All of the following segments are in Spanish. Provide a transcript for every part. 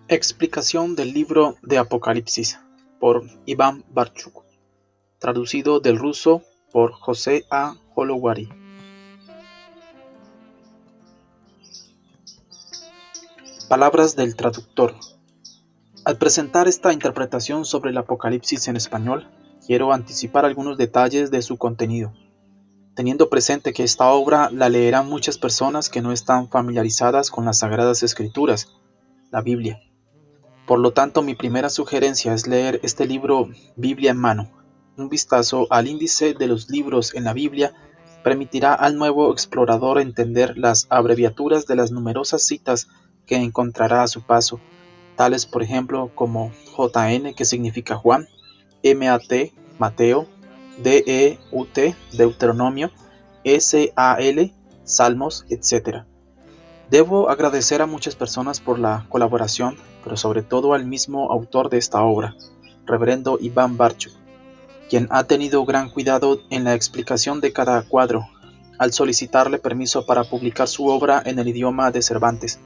Explicación del libro de Apocalipsis por Iván Barchuk, traducido del ruso por José A. Holowari. Palabras del traductor. Al presentar esta interpretación sobre el Apocalipsis en español, quiero anticipar algunos detalles de su contenido, teniendo presente que esta obra la leerán muchas personas que no están familiarizadas con las Sagradas Escrituras, la Biblia. Por lo tanto, mi primera sugerencia es leer este libro Biblia en mano. Un vistazo al índice de los libros en la Biblia permitirá al nuevo explorador entender las abreviaturas de las numerosas citas que encontrará a su paso, tales por ejemplo como JN, que significa Juan, MAT, Mateo, DEUT, Deuteronomio, SAL, Salmos, etc. Debo agradecer a muchas personas por la colaboración, pero sobre todo al mismo autor de esta obra, Reverendo Iván Barchuk, quien ha tenido gran cuidado en la explicación de cada cuadro, al solicitarle permiso para publicar su obra en el idioma de Cervantes.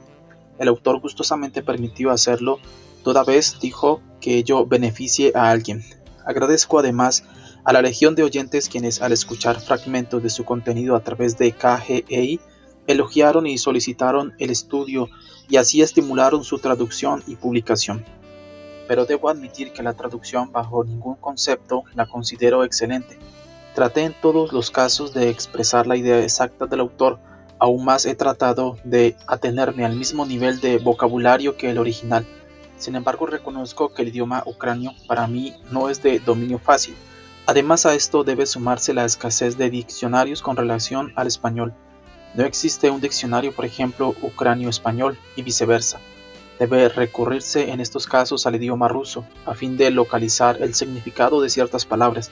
El autor gustosamente permitió hacerlo, toda vez dijo que ello beneficie a alguien. Agradezco además a la legión de oyentes quienes al escuchar fragmentos de su contenido a través de KGEI elogiaron y solicitaron el estudio y así estimularon su traducción y publicación. Pero debo admitir que la traducción bajo ningún concepto la considero excelente. Traté en todos los casos de expresar la idea exacta del autor. Aún más he tratado de atenerme al mismo nivel de vocabulario que el original. Sin embargo, reconozco que el idioma ucranio para mí no es de dominio fácil. Además, a esto debe sumarse la escasez de diccionarios con relación al español. No existe un diccionario, por ejemplo, ucranio-español y viceversa. Debe recurrirse en estos casos al idioma ruso, a fin de localizar el significado de ciertas palabras.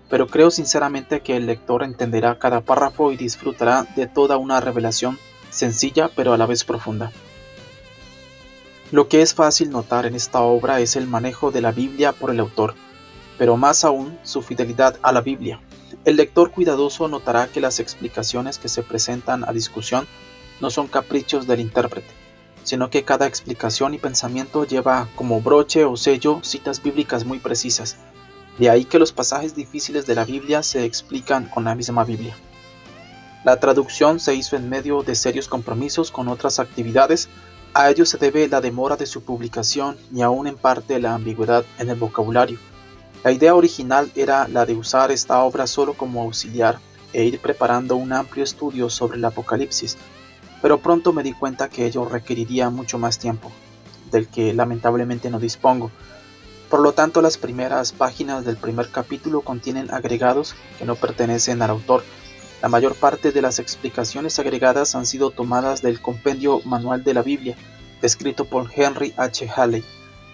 Pero creo sinceramente que el lector entenderá cada párrafo y disfrutará de toda una revelación sencilla pero a la vez profunda. Lo que es fácil notar en esta obra es el manejo de la Biblia por el autor, pero más aún su fidelidad a la Biblia. El lector cuidadoso notará que las explicaciones que se presentan a discusión no son caprichos del intérprete, sino que cada explicación y pensamiento lleva como broche o sello citas bíblicas muy precisas. De ahí que los pasajes difíciles de la Biblia se explican con la misma Biblia. La traducción se hizo en medio de serios compromisos con otras actividades. A ello se debe la demora de su publicación y aún en parte la ambigüedad en el vocabulario. La idea original era la de usar esta obra solo como auxiliar e ir preparando un amplio estudio sobre el Apocalipsis, pero pronto me di cuenta que ello requeriría mucho más tiempo, del que lamentablemente no dispongo. Por lo tanto, las primeras páginas del primer capítulo contienen agregados que no pertenecen al autor. La mayor parte de las explicaciones agregadas han sido tomadas del Compendio Manual de la Biblia, escrito por Henry H. Halley.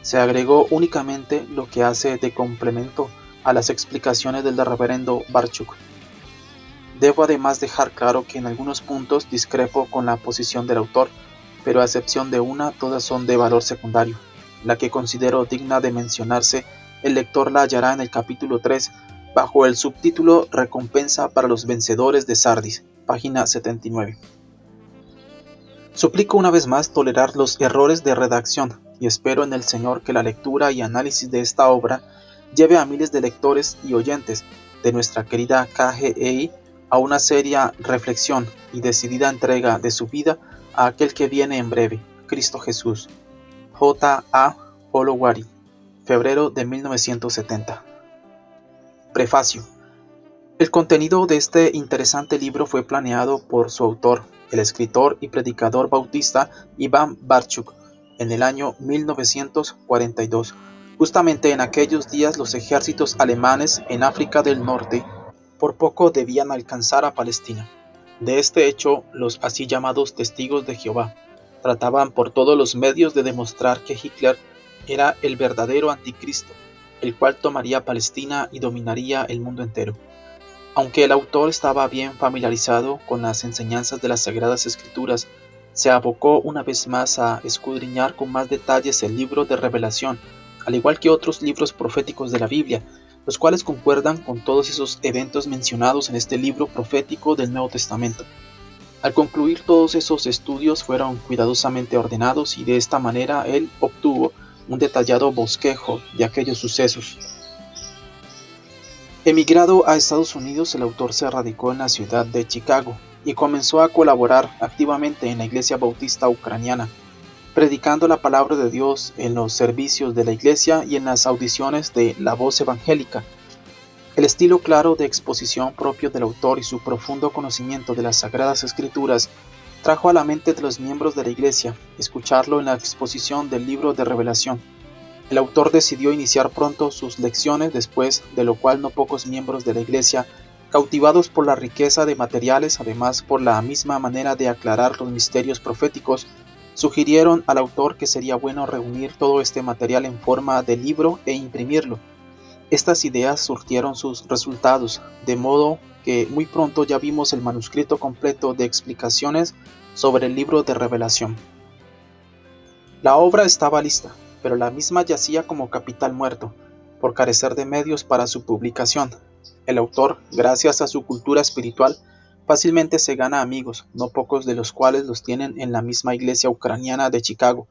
Se agregó únicamente lo que hace de complemento a las explicaciones del reverendo Barchuk. Debo además dejar claro que en algunos puntos discrepo con la posición del autor, pero a excepción de una, todas son de valor secundario. La que considero digna de mencionarse, el lector la hallará en el capítulo 3, bajo el subtítulo Recompensa para los vencedores de Sardis, página 79. Suplico una vez más tolerar los errores de redacción y espero en el Señor que la lectura y análisis de esta obra lleve a miles de lectores y oyentes de nuestra querida KGEI a una seria reflexión y decidida entrega de su vida a aquel que viene en breve, Cristo Jesús. J. A. Holowari, febrero de 1970. Prefacio. El contenido de este interesante libro fue planeado por su autor, el escritor y predicador bautista Iván Barchuk, en el año 1942. Justamente en aquellos días los ejércitos alemanes en África del Norte por poco debían alcanzar a Palestina. De este hecho, los así llamados testigos de Jehová trataban por todos los medios de demostrar que Hitler era el verdadero anticristo, el cual tomaría Palestina y dominaría el mundo entero. Aunque el autor estaba bien familiarizado con las enseñanzas de las Sagradas Escrituras, se abocó una vez más a escudriñar con más detalles el libro de Revelación, al igual que otros libros proféticos de la Biblia, los cuales concuerdan con todos esos eventos mencionados en este libro profético del Nuevo Testamento. Al concluir todos esos estudios fueron cuidadosamente ordenados y de esta manera él obtuvo un detallado bosquejo de aquellos sucesos. Emigrado a Estados Unidos, el autor se radicó en la ciudad de Chicago y comenzó a colaborar activamente en la Iglesia Bautista Ucraniana, predicando la palabra de Dios en los servicios de la iglesia y en las audiciones de La Voz Evangélica. El estilo claro de exposición propio del autor y su profundo conocimiento de las Sagradas Escrituras trajo a la mente de los miembros de la iglesia escucharlo en la exposición del libro de Revelación. El autor decidió iniciar pronto sus lecciones, después de lo cual no pocos miembros de la iglesia, cautivados por la riqueza de materiales, además por la misma manera de aclarar los misterios proféticos, sugirieron al autor que sería bueno reunir todo este material en forma de libro e imprimirlo. Estas ideas surtieron sus resultados, de modo que muy pronto ya vimos el manuscrito completo de explicaciones sobre el libro de Revelación. La obra estaba lista, pero la misma yacía como capital muerto, por carecer de medios para su publicación. El autor, gracias a su cultura espiritual, fácilmente se gana amigos, no pocos de los cuales los tienen en la misma iglesia ucraniana de Chicago,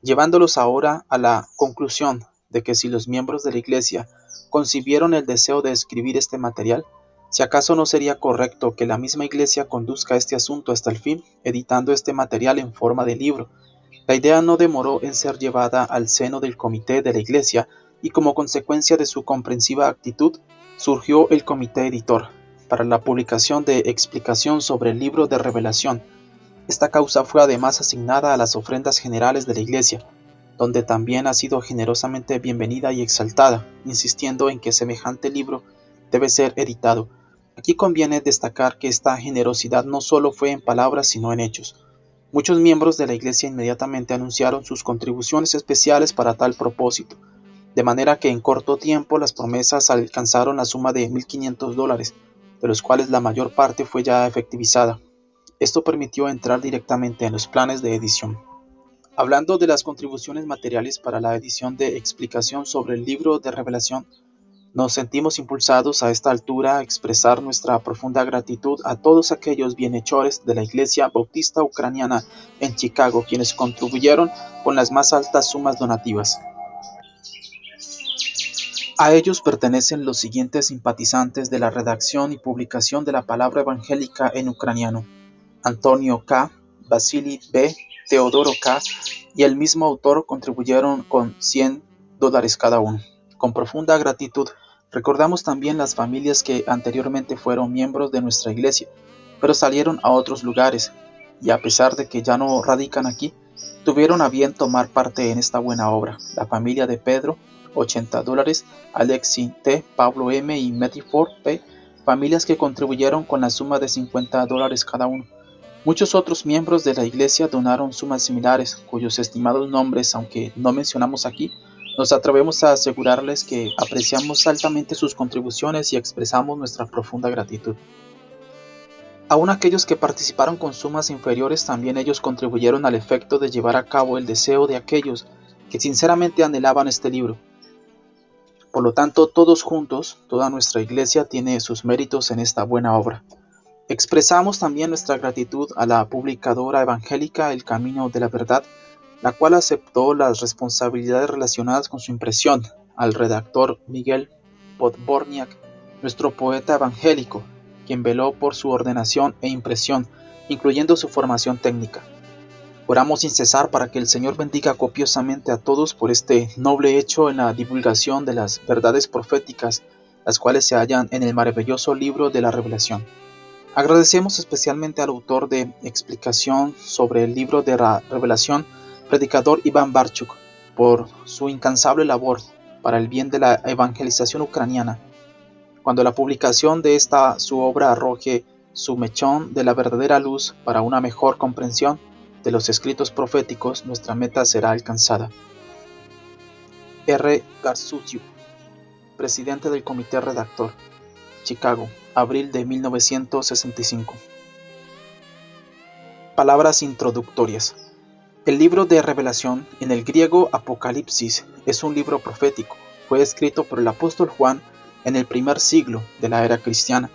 llevándolos ahora a la conclusión de que si los miembros de la iglesia concibieron el deseo de escribir este material, si acaso no sería correcto que la misma iglesia conduzca este asunto hasta el fin, editando este material en forma de libro. La idea no demoró en ser llevada al seno del comité de la iglesia y como consecuencia de su comprensiva actitud, surgió el comité editor para la publicación de explicación sobre el libro de Revelación. Esta causa fue además asignada a las ofrendas generales de la iglesia, donde también ha sido generosamente bienvenida y exaltada, insistiendo en que semejante libro debe ser editado. Aquí conviene destacar que esta generosidad no solo fue en palabras sino en hechos. Muchos miembros de la iglesia inmediatamente anunciaron sus contribuciones especiales para tal propósito, de manera que en corto tiempo las promesas alcanzaron la suma de $1,500, de los cuales la mayor parte fue ya efectivizada. Esto permitió entrar directamente en los planes de edición. Hablando de las contribuciones materiales para la edición de explicación sobre el libro de Revelación, nos sentimos impulsados a esta altura a expresar nuestra profunda gratitud a todos aquellos bienhechores de la Iglesia Bautista Ucraniana en Chicago, quienes contribuyeron con las más altas sumas donativas. A ellos pertenecen los siguientes simpatizantes de la redacción y publicación de la palabra evangélica en ucraniano: Antonio K., Vasily B., Teodoro K. y el mismo autor contribuyeron con $100 cada uno. Con profunda gratitud, recordamos también las familias que anteriormente fueron miembros de nuestra iglesia, pero salieron a otros lugares, y a pesar de que ya no radican aquí, tuvieron a bien tomar parte en esta buena obra. La familia de Pedro, $80, Alexi T., Pablo M. y Matthew Ford P., familias que contribuyeron con la suma de $50 cada uno. Muchos otros miembros de la iglesia donaron sumas similares, cuyos estimados nombres, aunque no mencionamos aquí, nos atrevemos a asegurarles que apreciamos altamente sus contribuciones y expresamos nuestra profunda gratitud. Aún aquellos que participaron con sumas inferiores, también ellos contribuyeron al efecto de llevar a cabo el deseo de aquellos que sinceramente anhelaban este libro. Por lo tanto, todos juntos, toda nuestra iglesia tiene sus méritos en esta buena obra. Expresamos también nuestra gratitud a la publicadora evangélica El Camino de la Verdad, la cual aceptó las responsabilidades relacionadas con su impresión, al redactor Miguel Podborniak, nuestro poeta evangélico, quien veló por su ordenación e impresión, incluyendo su formación técnica. Oramos sin cesar para que el Señor bendiga copiosamente a todos por este noble hecho en la divulgación de las verdades proféticas, las cuales se hallan en el maravilloso libro de la Revelación. Agradecemos especialmente al autor de explicación sobre el libro de la Revelación, predicador Iván Barchuk, por su incansable labor para el bien de la evangelización ucraniana. Cuando la publicación de esta su obra arroje su mechón de la verdadera luz para una mejor comprensión de los escritos proféticos, nuestra meta será alcanzada. R. Garzuziuk, presidente del comité redactor, Chicago, abril de 1965. Palabras introductorias. El libro de Revelación, en el griego Apocalipsis, es un libro profético. Fue escrito por el apóstol Juan en el primer siglo de la era cristiana.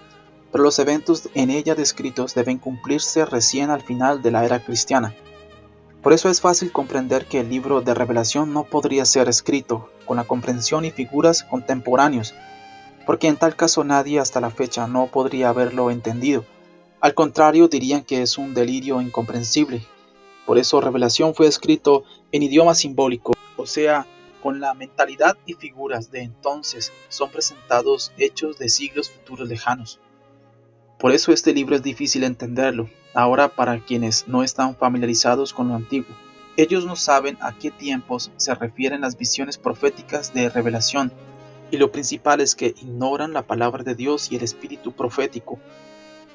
pero los eventos en ella descritos deben cumplirse recién al final de la era cristiana. Por eso es fácil comprender que el libro de Revelación no podría ser escrito con la comprensión y figuras contemporáneos, porque en tal caso nadie hasta la fecha no podría haberlo entendido. Al contrario, dirían que es un delirio incomprensible. Por eso Revelación fue escrito en idioma simbólico, o sea, con la mentalidad y figuras de entonces son presentados hechos de siglos futuros lejanos. Por eso este libro es difícil entenderlo, ahora para quienes no están familiarizados con lo antiguo. Ellos no saben a qué tiempos se refieren las visiones proféticas de Revelación, y lo principal es que ignoran la palabra de Dios y el espíritu profético.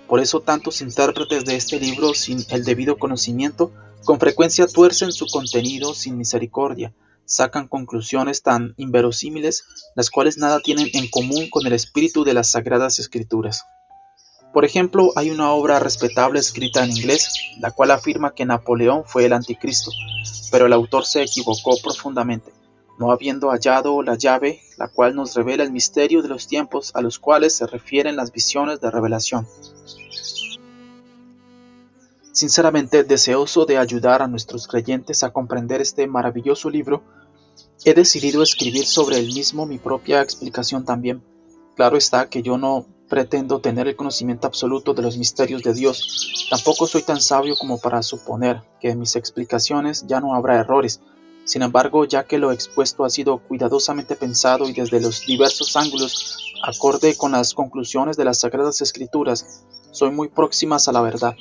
Por eso tantos intérpretes de este libro sin el debido conocimiento con frecuencia tuercen su contenido sin misericordia, sacan conclusiones tan inverosímiles, las cuales nada tienen en común con el espíritu de las Sagradas Escrituras. Por ejemplo, hay una obra respetable escrita en inglés, la cual afirma que Napoleón fue el anticristo, pero el autor se equivocó profundamente, no habiendo hallado la llave, la cual nos revela el misterio de los tiempos a los cuales se refieren las visiones de Revelación. Sinceramente, deseoso de ayudar a nuestros creyentes a comprender este maravilloso libro, he decidido escribir sobre él mismo mi propia explicación también. Claro está que yo no pretendo tener el conocimiento absoluto de los misterios de Dios. Tampoco soy tan sabio como para suponer que en mis explicaciones ya no habrá errores. Sin embargo, ya que lo expuesto ha sido cuidadosamente pensado y desde los diversos ángulos, acorde con las conclusiones de las Sagradas Escrituras, soy muy próximas a la verdad.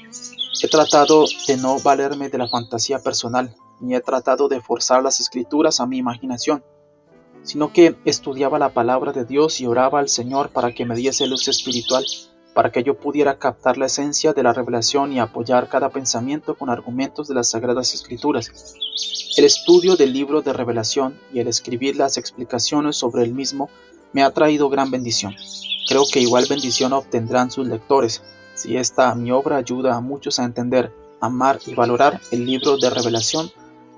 He tratado de no valerme de la fantasía personal, ni he tratado de forzar las escrituras a mi imaginación, sino que estudiaba la palabra de Dios y oraba al Señor para que me diese luz espiritual, para que yo pudiera captar la esencia de la revelación y apoyar cada pensamiento con argumentos de las Sagradas Escrituras. El estudio del libro de Revelación y el escribir las explicaciones sobre el mismo me ha traído gran bendición. Creo que igual bendición obtendrán sus lectores, si esta mi obra ayuda a muchos a entender, amar y valorar el libro de Revelación.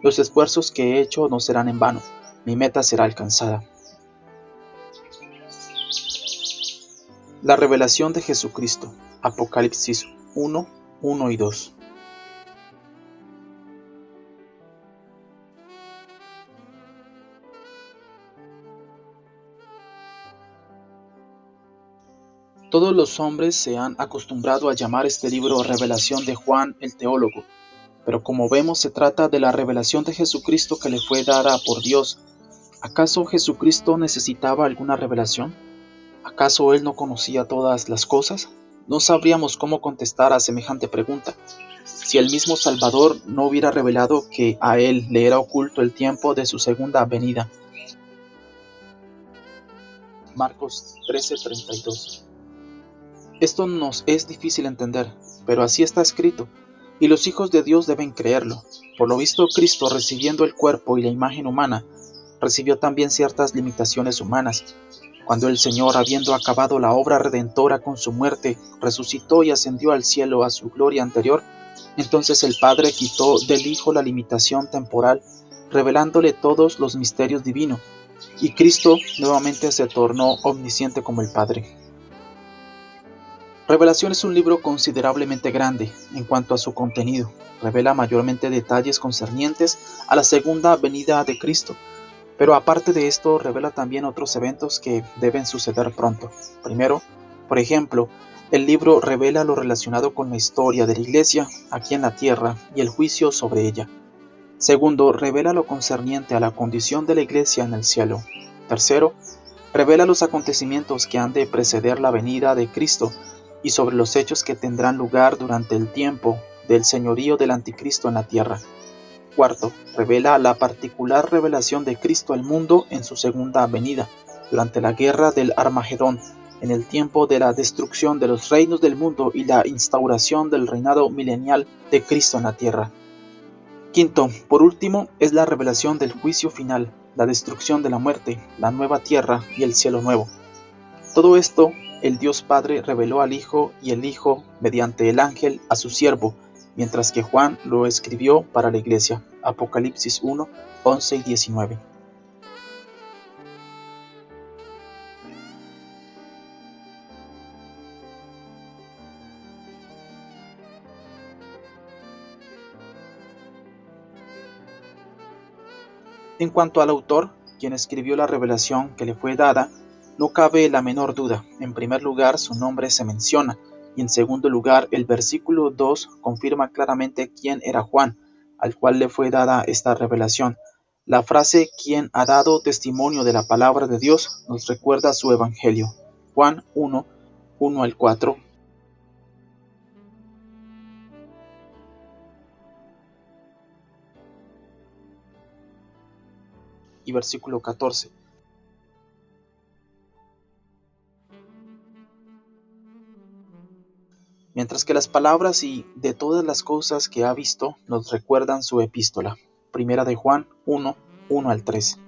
Los esfuerzos que he hecho no serán en vano, mi meta será alcanzada. La revelación de Jesucristo, Apocalipsis 1, 1 y 2. Todos los hombres se han acostumbrado a llamar este libro Revelación de Juan el Teólogo, pero como vemos se trata de la revelación de Jesucristo que le fue dada por Dios. ¿Acaso Jesucristo necesitaba alguna revelación? ¿Acaso él no conocía todas las cosas? No sabríamos cómo contestar a semejante pregunta, si el mismo Salvador no hubiera revelado que a él le era oculto el tiempo de su segunda venida. Marcos 13:32. Esto nos es difícil entender, pero así está escrito, y los hijos de Dios deben creerlo. Por lo visto, Cristo, recibiendo el cuerpo y la imagen humana, recibió también ciertas limitaciones humanas. Cuando el Señor, habiendo acabado la obra redentora con su muerte, resucitó y ascendió al cielo a su gloria anterior, entonces el Padre quitó del Hijo la limitación temporal, revelándole todos los misterios divinos, y Cristo nuevamente se tornó omnisciente como el Padre. Revelación es un libro considerablemente grande en cuanto a su contenido. Revela mayormente detalles concernientes a la segunda venida de Cristo, pero aparte de esto revela también otros eventos que deben suceder pronto. Primero, por ejemplo, el libro revela lo relacionado con la historia de la Iglesia aquí en la tierra y el juicio sobre ella. Segundo, revela lo concerniente a la condición de la Iglesia en el cielo. Tercero, revela los acontecimientos que han de preceder la venida de Cristo y sobre los hechos que tendrán lugar durante el tiempo del señorío del Anticristo en la tierra. Cuarto, revela la particular revelación de Cristo al mundo en su segunda venida, durante la guerra del Armagedón, en el tiempo de la destrucción de los reinos del mundo y la instauración del reinado milenial de Cristo en la tierra. Quinto, por último, es la revelación del juicio final, la destrucción de la muerte, la nueva tierra y el cielo nuevo. Todo esto el Dios Padre reveló al Hijo y el Hijo, mediante el ángel, a su siervo, mientras que Juan lo escribió para la Iglesia. Apocalipsis 1, 11 y 19. En cuanto al autor, quien escribió la revelación que le fue dada, no cabe la menor duda. En primer lugar, su nombre se menciona, y en segundo lugar, el versículo 2 confirma claramente quién era Juan, al cual le fue dada esta revelación. La frase "quien ha dado testimonio de la palabra de Dios" nos recuerda su evangelio. Juan 1, 1 al 4 y versículo 14. Mientras que las palabras "y de todas las cosas que ha visto" nos recuerdan su epístola. Primera de Juan 1, 1 al 3.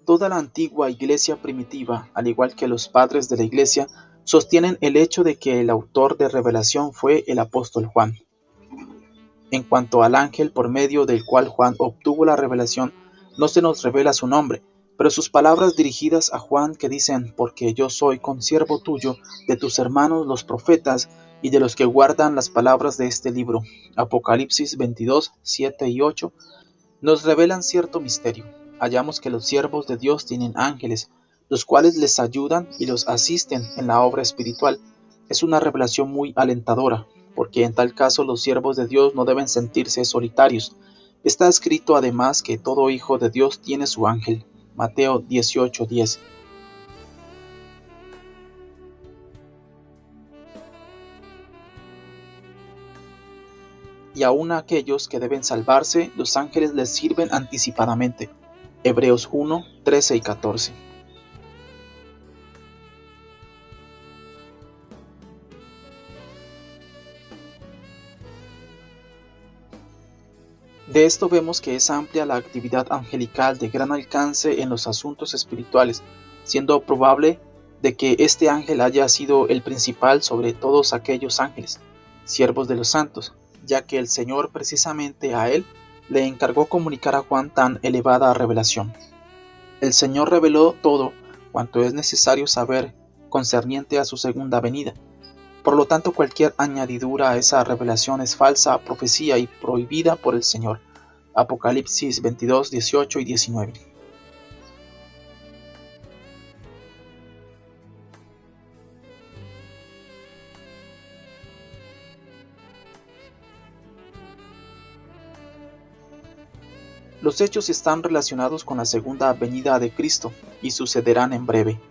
Toda la antigua iglesia primitiva, al igual que los padres de la iglesia, sostienen el hecho de que el autor de revelación fue el apóstol Juan. En cuanto al ángel por medio del cual Juan obtuvo la revelación, no se nos revela su nombre, pero sus palabras dirigidas a Juan que dicen: "Porque yo soy consiervo tuyo, de tus hermanos los profetas, y de los que guardan las palabras de este libro", Apocalipsis 22, 7 y 8, nos revelan cierto misterio. Hallamos que los siervos de Dios tienen ángeles, los cuales les ayudan y los asisten en la obra espiritual. Es una revelación muy alentadora, porque en tal caso los siervos de Dios no deben sentirse solitarios. Está escrito además que todo hijo de Dios tiene su ángel. Mateo 18:10. Y aun a aquellos que deben salvarse, los ángeles les sirven anticipadamente. Hebreos 1, 13 y 14. De esto vemos que es amplia la actividad angelical de gran alcance en los asuntos espirituales, siendo probable de que este ángel haya sido el principal sobre todos aquellos ángeles, siervos de los santos, ya que el Señor precisamente a él le encargó comunicar a Juan tan elevada revelación. El Señor reveló todo cuanto es necesario saber concerniente a su segunda venida. Por lo tanto, cualquier añadidura a esa revelación es falsa profecía y prohibida por el Señor. Apocalipsis 22, 18 y 19. Los hechos están relacionados con la segunda venida de Cristo y sucederán en breve,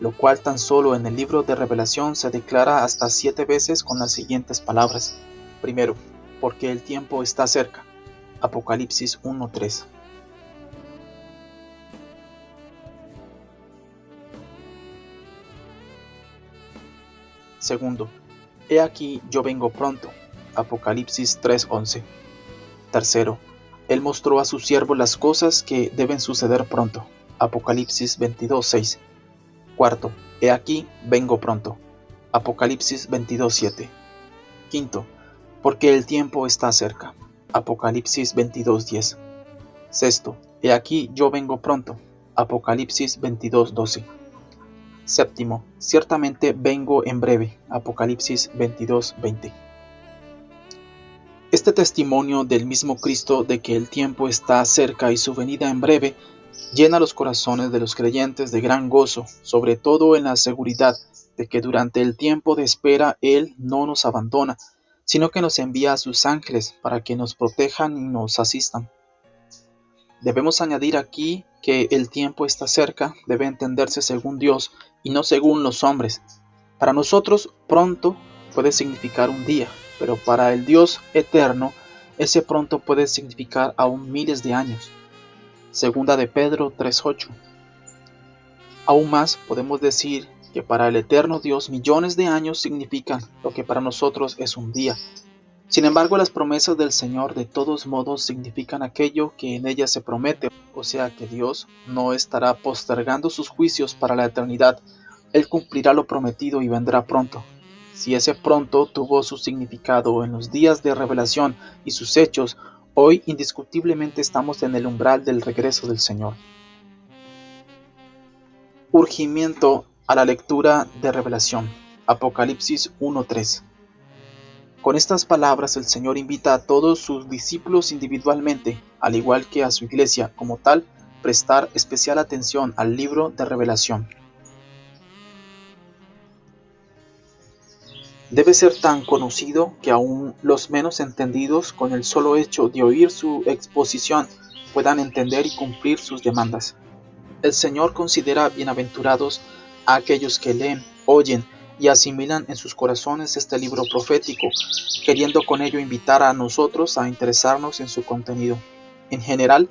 lo cual tan solo en el libro de Revelación se declara hasta 7 veces con las siguientes palabras. Primero, porque el tiempo está cerca. Apocalipsis 1:3. Segundo, he aquí yo vengo pronto. Apocalipsis 3:11. Tercero, él mostró a su siervo las cosas que deben suceder pronto. Apocalipsis 22:6. Cuarto, he aquí vengo pronto. Apocalipsis 22:7. Quinto, porque el tiempo está cerca. Apocalipsis 22:10. Sexto, he aquí yo vengo pronto. Apocalipsis 22:12. Séptimo, ciertamente vengo en breve. Apocalipsis 22:20. Este testimonio del mismo Cristo de que el tiempo está cerca y su venida en breve llena los corazones de los creyentes de gran gozo, sobre todo en la seguridad de que durante el tiempo de espera Él no nos abandona, sino que nos envía a sus ángeles para que nos protejan y nos asistan. Debemos añadir aquí que el tiempo está cerca debe entenderse según Dios y no según los hombres. Para nosotros, pronto puede significar un día, pero para el Dios eterno, ese pronto puede significar aún miles de años. Segunda de Pedro 3:8. Aún más, podemos decir que para el eterno Dios millones de años significan lo que para nosotros es un día. Sin embargo, las promesas del Señor de todos modos significan aquello que en ellas se promete, o sea que Dios no estará postergando sus juicios para la eternidad. Él cumplirá lo prometido y vendrá pronto. Si ese pronto tuvo su significado en los días de revelación y sus hechos, hoy indiscutiblemente estamos en el umbral del regreso del Señor. Urgimiento a la lectura de Revelación. Apocalipsis 1:3. Con estas palabras el Señor invita a todos sus discípulos individualmente, al igual que a su iglesia como tal, prestar especial atención al libro de Revelación. Debe ser tan conocido que aún los menos entendidos, con el solo hecho de oír su exposición, puedan entender y cumplir sus demandas. El Señor considera bienaventurados a aquellos que leen, oyen y asimilan en sus corazones este libro profético, queriendo con ello invitar a nosotros a interesarnos en su contenido. En general,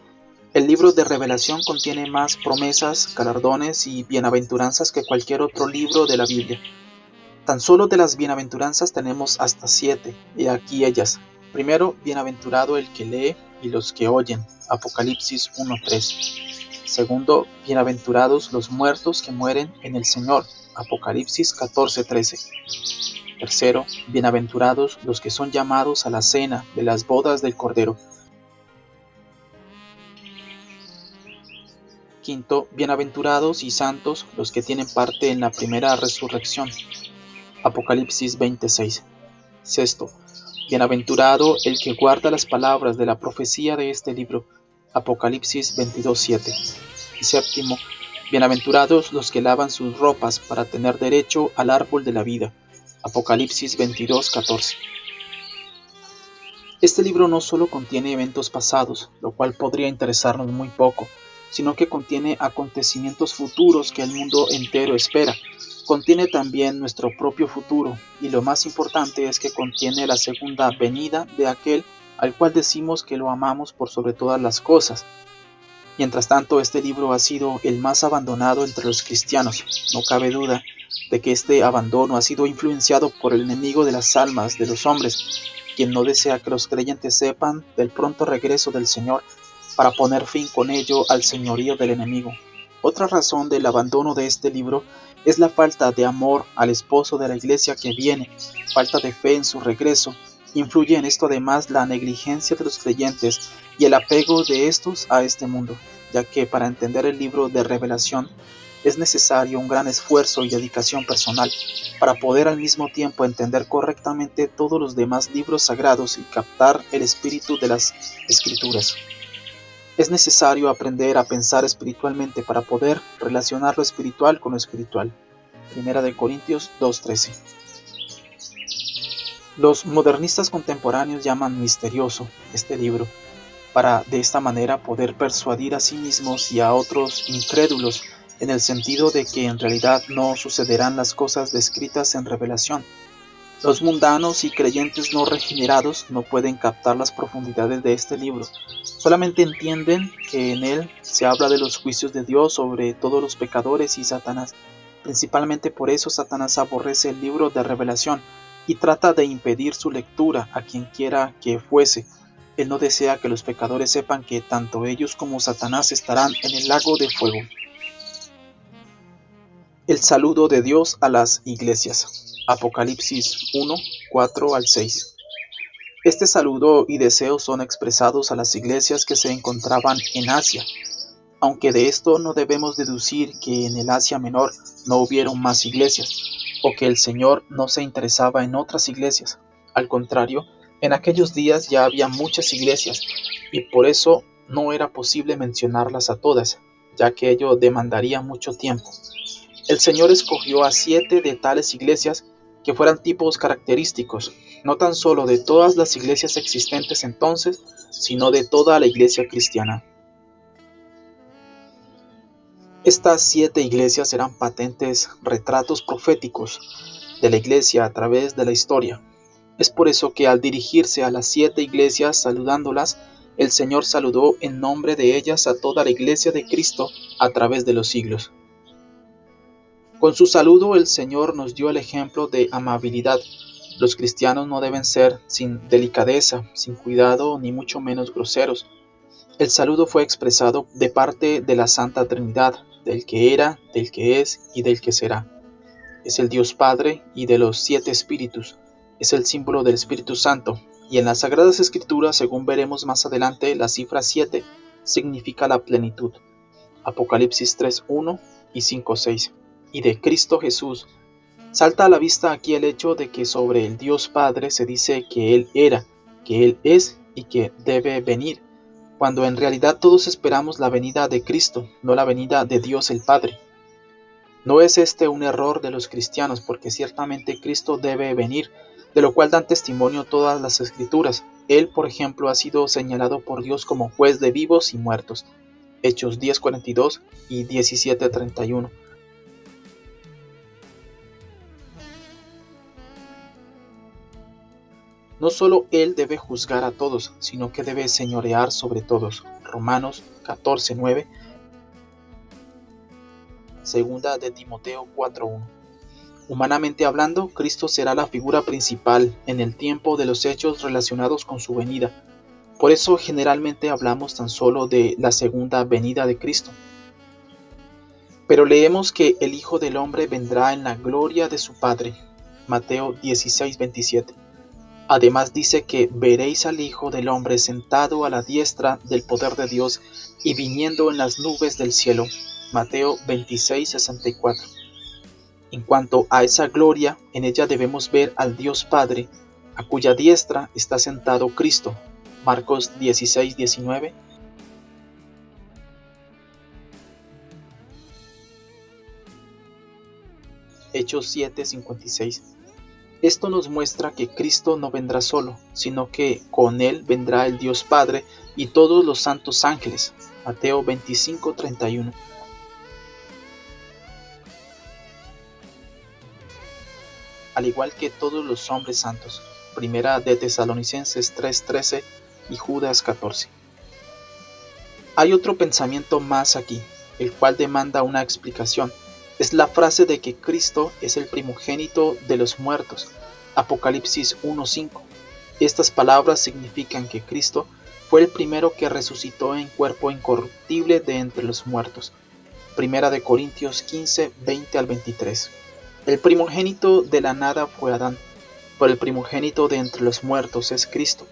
el libro de Revelación contiene más promesas, galardones y bienaventuranzas que cualquier otro libro de la Biblia. Tan solo de las bienaventuranzas tenemos hasta 7, y aquí ellas. Primero, bienaventurado el que lee y los que oyen, Apocalipsis 1:3. Segundo, bienaventurados los muertos que mueren en el Señor, Apocalipsis 14:13. Tercero, bienaventurados los que son llamados a la cena de las bodas del Cordero. Quinto, bienaventurados y santos los que tienen parte en la primera resurrección, Apocalipsis 20:6. Sexto, bienaventurado el que guarda las palabras de la profecía de este libro, Apocalipsis 22:7. Y séptimo, bienaventurados los que lavan sus ropas para tener derecho al árbol de la vida, Apocalipsis 22:14. Este libro no solo contiene eventos pasados, lo cual podría interesarnos muy poco, sino que contiene acontecimientos futuros que el mundo entero espera. Contiene también nuestro propio futuro, y lo más importante es que contiene la segunda venida de aquel al cual decimos que lo amamos por sobre todas las cosas. Mientras tanto, este libro ha sido el más abandonado entre los cristianos. No cabe duda de que este abandono ha sido influenciado por el enemigo de las almas de los hombres, quien no desea que los creyentes sepan del pronto regreso del Señor para poner fin con ello al señorío del enemigo. Otra razón del abandono de este libro es la falta de amor al esposo de la iglesia que viene, falta de fe en su regreso. Influye en esto además la negligencia de los creyentes y el apego de estos a este mundo, ya que para entender el libro de Revelación es necesario un gran esfuerzo y dedicación personal para poder al mismo tiempo entender correctamente todos los demás libros sagrados y captar el espíritu de las Escrituras. Es necesario aprender a pensar espiritualmente para poder relacionar lo espiritual con lo espiritual. Primera de Corintios 2:13. Los modernistas contemporáneos llaman misterioso este libro, para de esta manera poder persuadir a sí mismos y a otros incrédulos en el sentido de que en realidad no sucederán las cosas descritas en Revelación. Los mundanos y creyentes no regenerados no pueden captar las profundidades de este libro. Solamente entienden que en él se habla de los juicios de Dios sobre todos los pecadores y Satanás. Principalmente por eso Satanás aborrece el libro de Revelación y trata de impedir su lectura a quien quiera que fuese. Él no desea que los pecadores sepan que tanto ellos como Satanás estarán en el lago de fuego. El saludo de Dios a las iglesias. Apocalipsis 1, 4-6. Este saludo y deseo son expresados a las iglesias que se encontraban en Asia, aunque de esto no debemos deducir que en el Asia Menor no hubieron más iglesias, o que el Señor no se interesaba en otras iglesias. Al contrario, en aquellos días ya había muchas iglesias, y por eso no era posible mencionarlas a todas, ya que ello demandaría mucho tiempo. El Señor escogió a 7 de tales iglesias que fueran tipos característicos, no tan solo de todas las iglesias existentes entonces, sino de toda la iglesia cristiana. Estas 7 iglesias eran patentes retratos proféticos de la iglesia a través de la historia. Es por eso que al dirigirse a las 7 iglesias saludándolas, el Señor saludó en nombre de ellas a toda la iglesia de Cristo a través de los siglos. Con su saludo el Señor nos dio el ejemplo de amabilidad. Los cristianos no deben ser sin delicadeza, sin cuidado, ni mucho menos groseros. El saludo fue expresado de parte de la Santa Trinidad, del que era, del que es y del que será. es el Dios Padre y de los 7 espíritus, es el símbolo del Espíritu Santo, y en las Sagradas Escrituras, según veremos más adelante, la cifra 7 significa la plenitud. Apocalipsis 3:1 y 5:6. Y de Cristo Jesús. Salta a la vista aquí el hecho de que sobre el Dios Padre se dice que Él era, que Él es y que debe venir, cuando en realidad todos esperamos la venida de Cristo, no la venida de Dios el Padre. No es este un error de los cristianos, porque ciertamente Cristo debe venir, de lo cual dan testimonio todas las Escrituras. Él, por ejemplo, ha sido señalado por Dios como juez de vivos y muertos. Hechos 10:42 y 17:31. No solo Él debe juzgar a todos, sino que debe señorear sobre todos. Romanos 14:9, segunda de Timoteo 4:1. Humanamente hablando, Cristo será la figura principal en el tiempo de los hechos relacionados con su venida. Por eso generalmente hablamos tan solo de la segunda venida de Cristo. Pero leemos que el Hijo del Hombre vendrá en la gloria de su Padre. Mateo 16:27. Además dice que veréis al Hijo del Hombre sentado a la diestra del poder de Dios y viniendo en las nubes del cielo. Mateo 26:64. En cuanto a esa gloria, en ella debemos ver al Dios Padre, a cuya diestra está sentado Cristo. Marcos 16:19. Hechos 7:56. Esto nos muestra que Cristo no vendrá solo, sino que con Él vendrá el Dios Padre y todos los santos ángeles. Mateo 25:31. Al igual que todos los hombres santos. Primera de Tesalonicenses 3:13 y Judas 14. Hay otro pensamiento más aquí, el cual demanda una explicación. Es la frase de que Cristo es el primogénito de los muertos. Apocalipsis 1:5. Estas palabras significan que Cristo fue el primero que resucitó en cuerpo incorruptible de entre los muertos. Primera de Corintios 15:20 al 23. El primogénito de la nada fue Adán, pero el primogénito de entre los muertos es Cristo.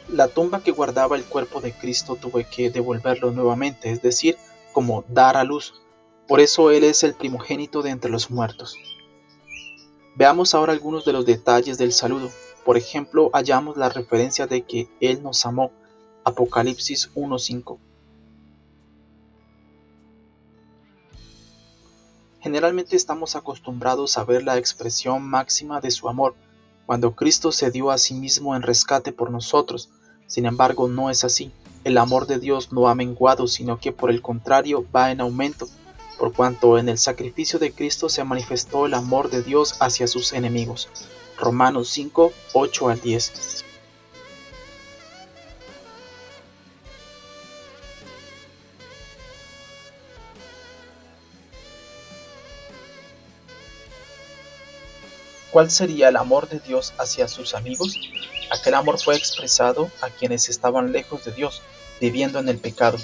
La tumba que guardaba el cuerpo de Cristo tuvo que devolverlo nuevamente, es decir, como dar a luz. Por eso Él es el primogénito de entre los muertos. Veamos ahora algunos de los detalles del saludo. Por ejemplo, hallamos la referencia de que Él nos amó. Apocalipsis 1:5. Generalmente estamos acostumbrados a ver la expresión máxima de su amor, cuando Cristo se dio a sí mismo en rescate por nosotros. Sin embargo, no es así. El amor de Dios no ha menguado, sino que por el contrario va en aumento, por cuanto en el sacrificio de Cristo se manifestó el amor de Dios hacia sus enemigos. Romanos 5:8 al 10. ¿Cuál sería el amor de Dios hacia sus amigos? Aquel amor fue expresado a quienes estaban lejos de Dios, viviendo en el pecado,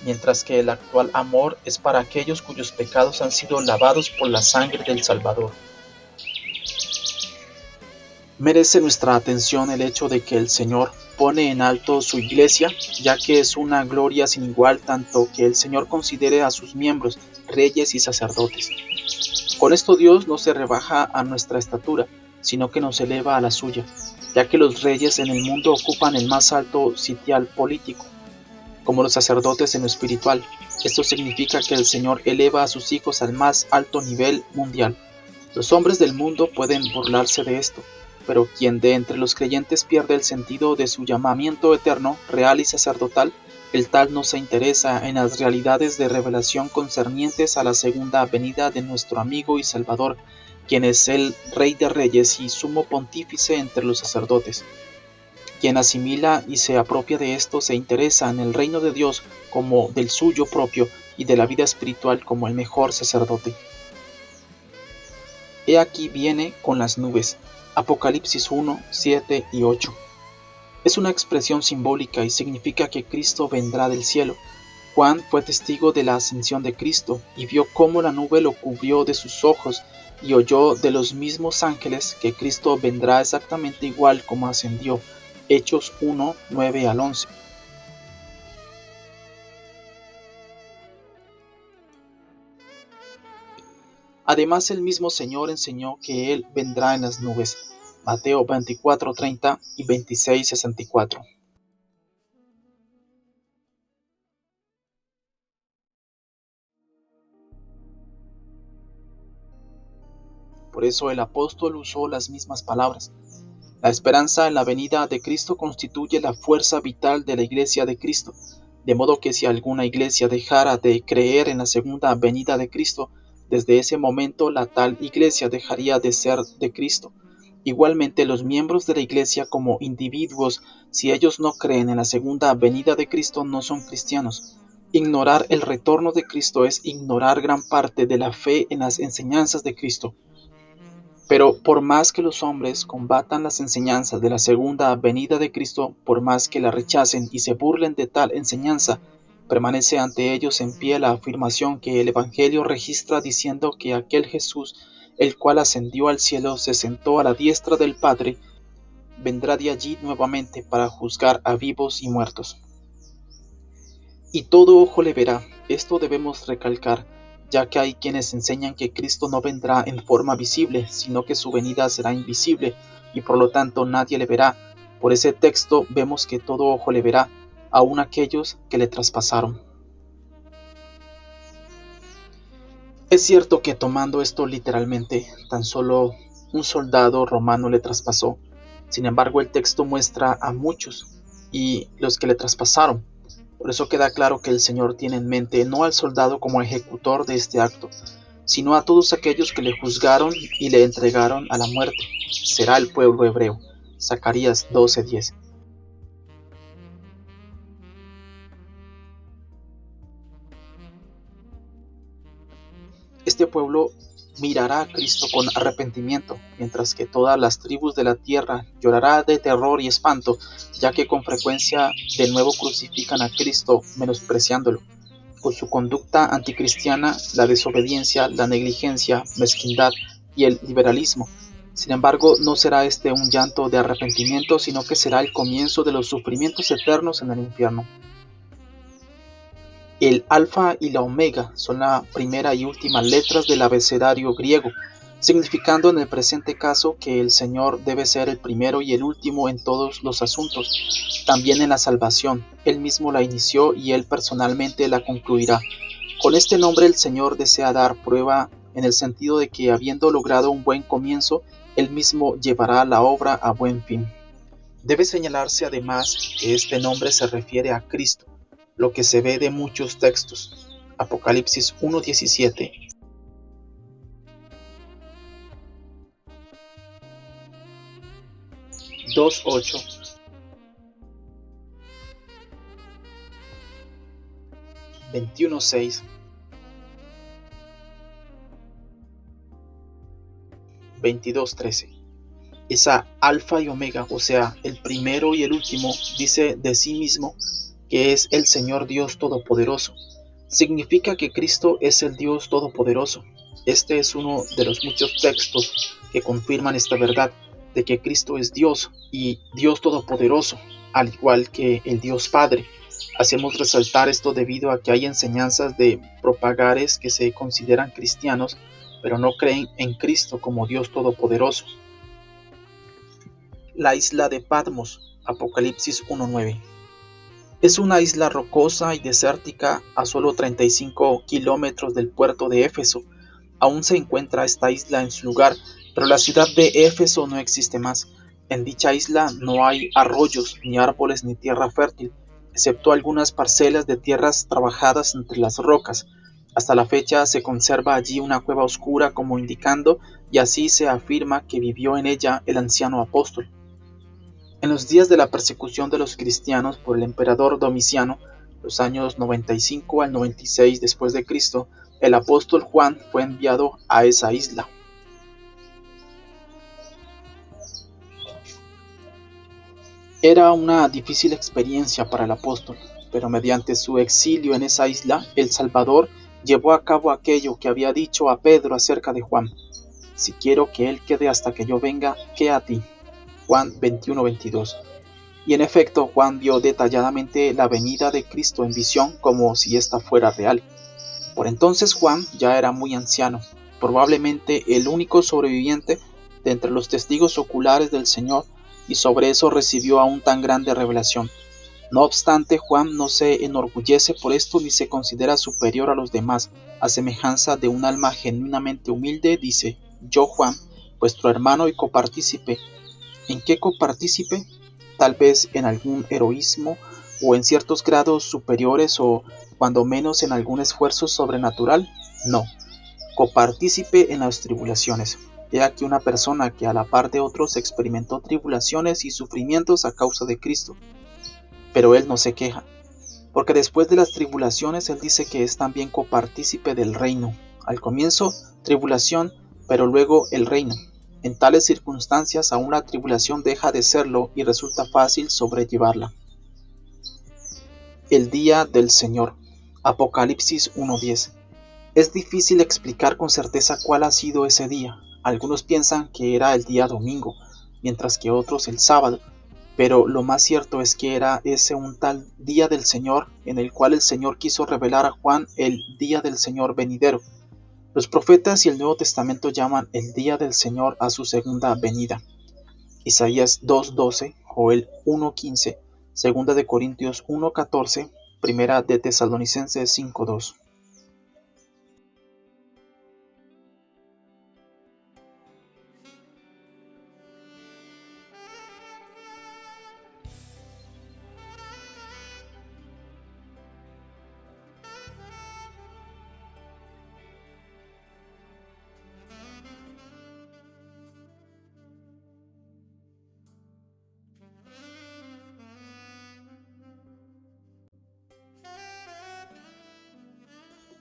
mientras que el actual amor es para aquellos cuyos pecados han sido lavados por la sangre del Salvador. Merece nuestra atención el hecho de que el Señor pone en alto su iglesia, ya que es una gloria sin igual tanto que el Señor considere a sus miembros, reyes y sacerdotes. Con esto Dios no se rebaja a nuestra estatura, sino que nos eleva a la suya, ya que los reyes en el mundo ocupan el más alto sitial político, como los sacerdotes en lo espiritual. Esto significa que el Señor eleva a sus hijos al más alto nivel mundial. Los hombres del mundo pueden burlarse de esto, pero quien de entre los creyentes pierde el sentido de su llamamiento eterno, real y sacerdotal, el tal no se interesa en las realidades de revelación concernientes a la segunda venida de nuestro amigo y Salvador, quien es el Rey de Reyes y Sumo Pontífice entre los sacerdotes. Quien asimila y se apropia de esto se interesa en el reino de Dios como del suyo propio y de la vida espiritual como el mejor sacerdote. He aquí viene con las nubes. Apocalipsis 1, 7 y 8. Es una expresión simbólica y significa que Cristo vendrá del cielo. Juan fue testigo de la ascensión de Cristo y vio cómo la nube lo cubrió de sus ojos y oyó de los mismos ángeles que Cristo vendrá exactamente igual como ascendió. Hechos 1, 9 al 11. Además, el mismo Señor enseñó que Él vendrá en las nubes. Mateo 24, 30 y 26, 64. Por eso el apóstol usó las mismas palabras. La esperanza en la venida de Cristo constituye la fuerza vital de la Iglesia de Cristo, de modo que si alguna iglesia dejara de creer en la segunda venida de Cristo, desde ese momento la tal iglesia dejaría de ser de Cristo. Igualmente los miembros de la iglesia como individuos, si ellos no creen en la segunda venida de Cristo, no son cristianos. Ignorar el retorno de Cristo es ignorar gran parte de la fe en las enseñanzas de Cristo. Pero por más que los hombres combatan las enseñanzas de la segunda venida de Cristo, por más que la rechacen y se burlen de tal enseñanza, permanece ante ellos en pie la afirmación que el Evangelio registra diciendo que aquel Jesús, el cual ascendió al cielo, se sentó a la diestra del Padre, vendrá de allí nuevamente para juzgar a vivos y muertos. Y todo ojo le verá. Esto debemos recalcar, ya que hay quienes enseñan que Cristo no vendrá en forma visible, sino que su venida será invisible, y por lo tanto nadie le verá. Por ese texto vemos que todo ojo le verá, aun aquellos que le traspasaron. Es cierto que tomando esto literalmente, tan solo un soldado romano le traspasó. Sin embargo, el texto muestra a muchos, y los que le traspasaron. Por eso queda claro que el Señor tiene en mente no al soldado como ejecutor de este acto, sino a todos aquellos que le juzgaron y le entregaron a la muerte. Será el pueblo hebreo. Zacarías 12:10. Este pueblo mirará a Cristo con arrepentimiento, mientras que todas las tribus de la tierra llorará de terror y espanto, ya que con frecuencia de nuevo crucifican a Cristo menospreciándolo. Por su conducta anticristiana, la desobediencia, la negligencia, mezquindad y el liberalismo. Sin embargo, no será este un llanto de arrepentimiento, sino que será el comienzo de los sufrimientos eternos en el infierno. El alfa y la omega son la primera y última letras del abecedario griego, significando en el presente caso que el Señor debe ser el primero y el último en todos los asuntos, también en la salvación. Él mismo la inició y Él personalmente la concluirá. Con este nombre el Señor desea dar prueba en el sentido de que habiendo logrado un buen comienzo, Él mismo llevará la obra a buen fin. Debe señalarse además que este nombre se refiere a Cristo, lo que se ve de muchos textos. Apocalipsis 1:17, 2:8, 21:6, 22:13. Esa alfa y omega, o sea, el primero y el último, dice de sí mismo que es el Señor Dios Todopoderoso. Significa que Cristo es el Dios Todopoderoso. Este es uno de los muchos textos que confirman esta verdad, de que Cristo es Dios y Dios Todopoderoso, al igual que el Dios Padre. Hacemos resaltar esto debido a que hay enseñanzas de propagares que se consideran cristianos, pero no creen en Cristo como Dios Todopoderoso. La isla de Patmos, Apocalipsis 1:9. Es una isla rocosa y desértica a solo 35 kilómetros del puerto de Éfeso. Aún se encuentra esta isla en su lugar, pero la ciudad de Éfeso no existe más. En dicha isla no hay arroyos, ni árboles, ni tierra fértil, excepto algunas parcelas de tierras trabajadas entre las rocas. Hasta la fecha se conserva allí una cueva oscura como indicando, y así se afirma que vivió en ella el anciano apóstol. En los días de la persecución de los cristianos por el emperador Domiciano, los años 95 al 96 después de Cristo, el apóstol Juan fue enviado a esa isla. Era una difícil experiencia para el apóstol, pero mediante su exilio en esa isla, el Salvador llevó a cabo aquello que había dicho a Pedro acerca de Juan. si quiero que él quede hasta que yo venga, ¿qué a ti? Juan 21:22. Y en efecto, Juan vio detalladamente la venida de Cristo en visión como si ésta fuera real. Por entonces Juan ya era muy anciano, probablemente el único sobreviviente de entre los testigos oculares del Señor, y sobre eso recibió aún tan grande revelación. No obstante, Juan no se enorgullece por esto ni se considera superior a los demás. A semejanza de un alma genuinamente humilde, dice: Yo, Juan, vuestro hermano y copartícipe. ¿En qué copartícipe? Tal vez en algún heroísmo o en ciertos grados superiores, o cuando menos en algún esfuerzo sobrenatural. No, copartícipe en las tribulaciones. He aquí una persona que a la par de otros experimentó tribulaciones y sufrimientos a causa de Cristo. Pero él no se queja, porque después de las tribulaciones él dice que es también copartícipe del reino. Al comienzo, tribulación, pero luego el reino. En tales circunstancias aún la tribulación deja de serlo y resulta fácil sobrellevarla. El día del Señor. Apocalipsis 1:10. Es difícil explicar con certeza cuál ha sido ese día. Algunos piensan que era el día domingo, mientras que otros el sábado, pero lo más cierto es que era ese un tal día del Señor en el cual el Señor quiso revelar a Juan el día del Señor venidero. Los profetas y el Nuevo Testamento llaman el día del Señor a su segunda venida. Isaías 2:12, Joel 1:15, Segunda de Corintios 1:14, Primera de Tesalonicenses 5:2.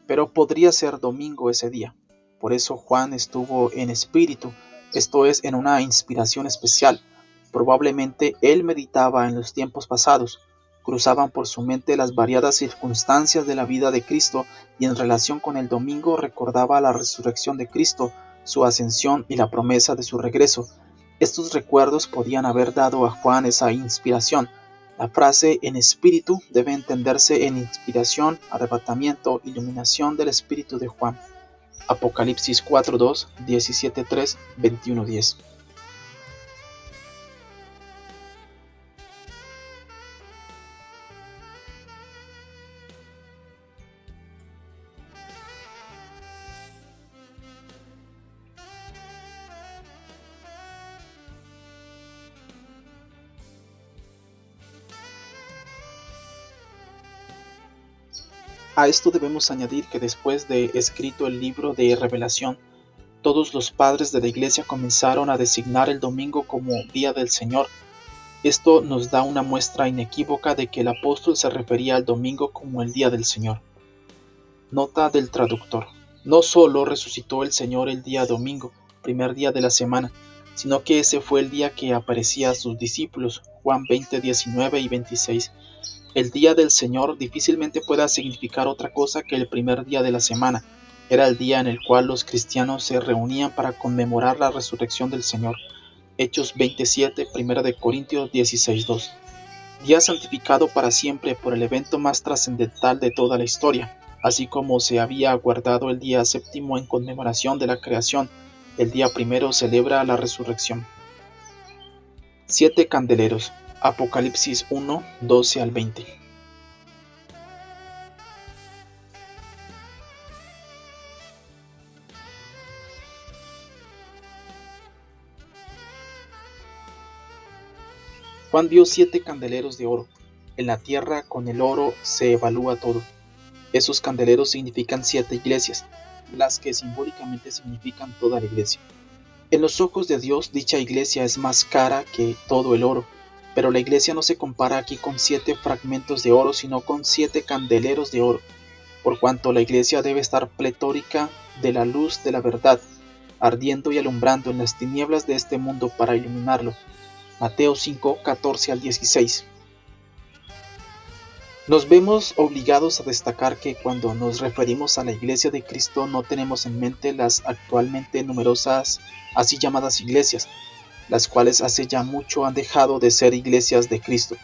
Pero podría ser domingo ese día. Por eso Juan estuvo en espíritu, esto es, en una inspiración especial. Probablemente él meditaba en los tiempos pasados, cruzaban por su mente las variadas circunstancias de la vida de Cristo, y en relación con el domingo recordaba la resurrección de Cristo, su ascensión y la promesa de su regreso. Estos recuerdos podían haber dado a Juan esa inspiración. La frase "en espíritu" debe entenderse en inspiración, arrebatamiento, iluminación del espíritu de Juan. Apocalipsis 4:2, 17:3, 21:10. A esto debemos añadir que después de escrito el libro de Revelación, todos los padres de la Iglesia comenzaron a designar el domingo como Día del Señor. Esto nos da una muestra inequívoca de que el apóstol se refería al domingo como el Día del Señor. Nota del traductor: no solo resucitó el Señor el día domingo, primer día de la semana, sino que ese fue el día que aparecía a sus discípulos. Juan 20:19 y 26. El día del Señor difícilmente pueda significar otra cosa que el primer día de la semana. Era el día en el cual los cristianos se reunían para conmemorar la resurrección del Señor. Hechos 27, 1 de Corintios 16:2. Día santificado para siempre por el evento más trascendental de toda la historia. Así como se había guardado el día séptimo en conmemoración de la creación, el día primero celebra la resurrección. 7 candeleros. Apocalipsis 1, 12 al 20. Juan vio 7 candeleros de oro. En la tierra con el oro se evalúa todo. Esos candeleros significan 7 iglesias, las que simbólicamente significan toda la iglesia. En los ojos de Dios, dicha iglesia es más cara que todo el oro, pero la iglesia no se compara aquí con 7 fragmentos de oro, sino con 7 candeleros de oro, por cuanto la iglesia debe estar pletórica de la luz de la verdad, ardiendo y alumbrando en las tinieblas de este mundo para iluminarlo. Mateo 5, 14 al 16. Nos vemos obligados a destacar que cuando nos referimos a la Iglesia de Cristo no tenemos en mente las actualmente numerosas así llamadas iglesias, las cuales hace ya mucho han dejado de ser iglesias de Cristo.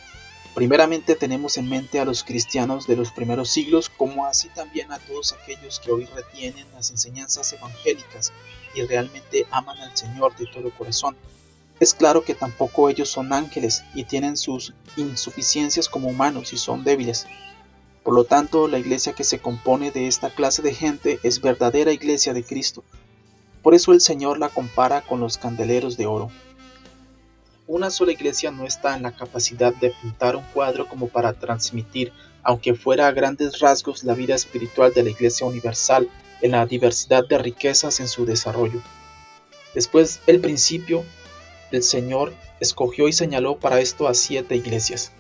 Primeramente tenemos en mente a los cristianos de los primeros siglos, como así también a todos aquellos que hoy retienen las enseñanzas evangélicas y realmente aman al Señor de todo corazón. Es claro que tampoco ellos son ángeles y tienen sus insuficiencias como humanos y son débiles. Por lo tanto, la iglesia que se compone de esta clase de gente es verdadera iglesia de Cristo. Por eso el Señor la compara con los candeleros de oro. Una sola iglesia no está en la capacidad de pintar un cuadro como para transmitir, aunque fuera a grandes rasgos, la vida espiritual de la iglesia universal en la diversidad de riquezas en su desarrollo. Después, el principio, el Señor escogió y señaló para esto a 7 iglesias.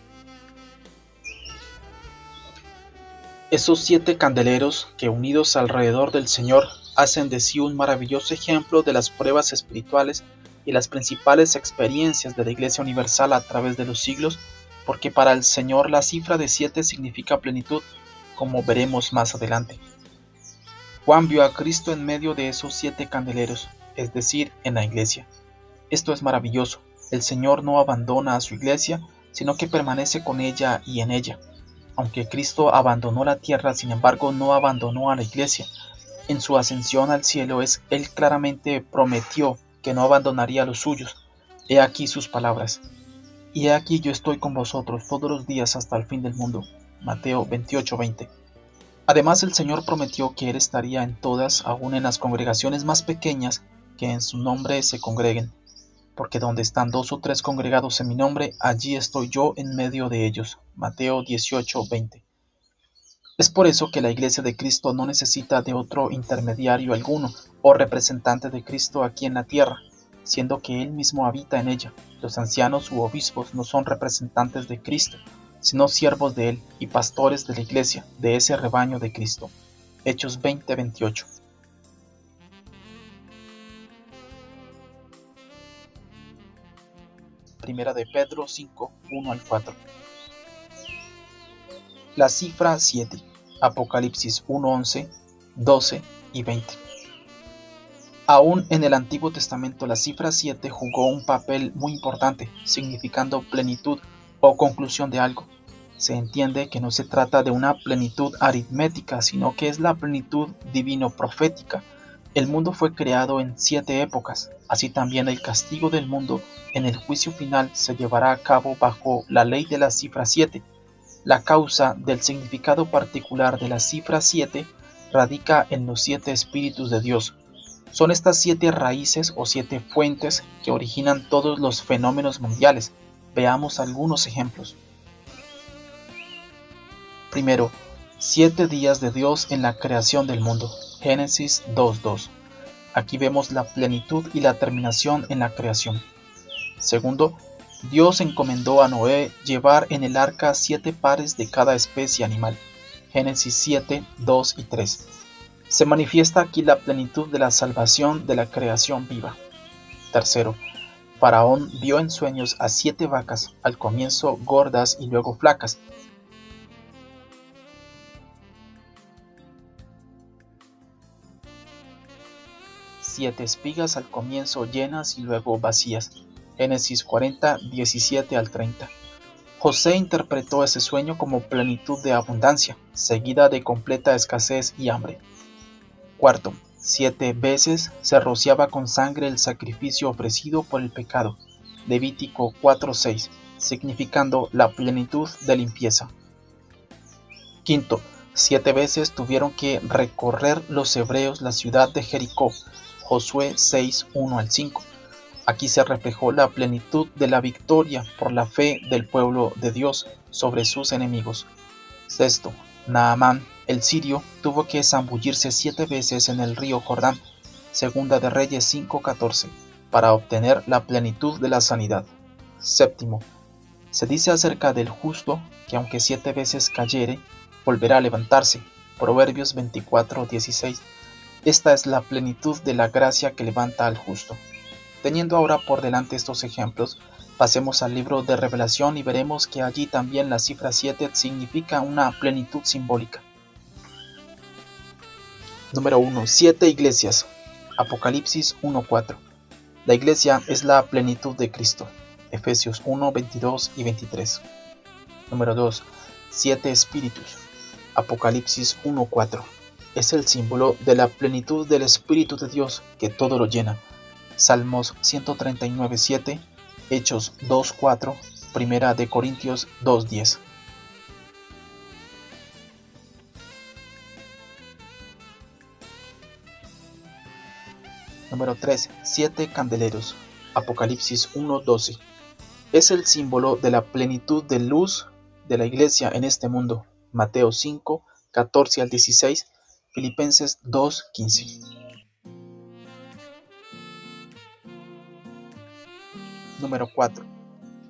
Esos 7 candeleros que unidos alrededor del Señor hacen de sí un maravilloso ejemplo de las pruebas espirituales y las principales experiencias de la Iglesia Universal a través de los siglos, porque para el Señor la cifra de 7 significa plenitud, como veremos más adelante. Juan vio a Cristo en medio de esos 7 candeleros, es decir, en la Iglesia. Esto es maravilloso. El Señor no abandona a su Iglesia, sino que permanece con ella y en ella. Aunque Cristo abandonó la tierra, sin embargo no abandonó a la iglesia. En su ascensión al cielo Él claramente prometió que no abandonaría a los suyos. He aquí sus palabras. Y he aquí yo estoy con vosotros todos los días hasta el fin del mundo. Mateo 28:20. Además el Señor prometió que Él estaría en todas, aun en las congregaciones más pequeñas, que en su nombre se congreguen. Porque donde están 2 o 3 congregados en mi nombre, allí estoy yo en medio de ellos. Mateo 18:20. Es por eso que la Iglesia de Cristo no necesita de otro intermediario alguno o representante de Cristo aquí en la tierra, siendo que Él mismo habita en ella. Los ancianos u obispos no son representantes de Cristo, sino siervos de Él y pastores de la Iglesia, de ese rebaño de Cristo. Hechos 20:28. Primera de Pedro 5, 1 al 4. La cifra 7. Apocalipsis 1:11, 12 y 20. Aún en el Antiguo Testamento la cifra 7 jugó un papel muy importante, significando plenitud o conclusión de algo. Se entiende que no se trata de una plenitud aritmética, sino que es la plenitud divino-profética. El mundo fue creado en 7 épocas, así también el castigo del mundo en el juicio final se llevará a cabo bajo la ley de la cifra 7. La causa del significado particular de la cifra 7 radica en los 7 espíritus de Dios. Son estas 7 raíces o 7 fuentes que originan todos los fenómenos mundiales. Veamos algunos ejemplos. Primero, 7 días de Dios en la creación del mundo. Génesis 2:2. Aquí vemos la plenitud y la terminación en la creación. Segundo, Dios encomendó a Noé llevar en el arca 7 pares de cada especie animal. Génesis 7:2 y 3. Se manifiesta aquí la plenitud de la salvación de la creación viva. Tercero, Faraón vio en sueños a 7 vacas, al comienzo gordas y luego flacas. Siete espigas al comienzo llenas y luego vacías. Génesis 40, 17 al 30. José interpretó ese sueño como plenitud de abundancia, seguida de completa escasez y hambre. Cuarto, 7 veces se rociaba con sangre el sacrificio ofrecido por el pecado. Levítico 4:6, significando la plenitud de limpieza. Quinto, 7 veces tuvieron que recorrer los hebreos la ciudad de Jericó. Josué 6:1 al 5. Aquí se reflejó la plenitud de la victoria por la fe del pueblo de Dios sobre sus enemigos. Sexto, Naamán, el sirio, tuvo que zambullirse 7 veces en el río Jordán, Segunda de Reyes 5:14, para obtener la plenitud de la sanidad. Séptimo, se dice acerca del justo que aunque 7 veces cayere, volverá a levantarse. Proverbios 24:16. Esta es la plenitud de la gracia que levanta al justo. Teniendo ahora por delante estos ejemplos, Pasemos al libro de Revelación y veremos que allí también la cifra 7 significa una plenitud simbólica. Número 1. 7 iglesias. Apocalipsis 1:4. La iglesia es la plenitud de Cristo. Efesios 1, 22 y 23. Número 2. 7 espíritus. Apocalipsis 1:4. Es el símbolo de la plenitud del Espíritu de Dios que todo lo llena. Salmos 139:7, Hechos 2:4, Primera de Corintios 2:10. Número 3. 7 candeleros. Apocalipsis 1:12. Es el símbolo de la plenitud de luz de la iglesia en este mundo. Mateo 5, 14 al 16, Filipenses 2, 15. Número 4.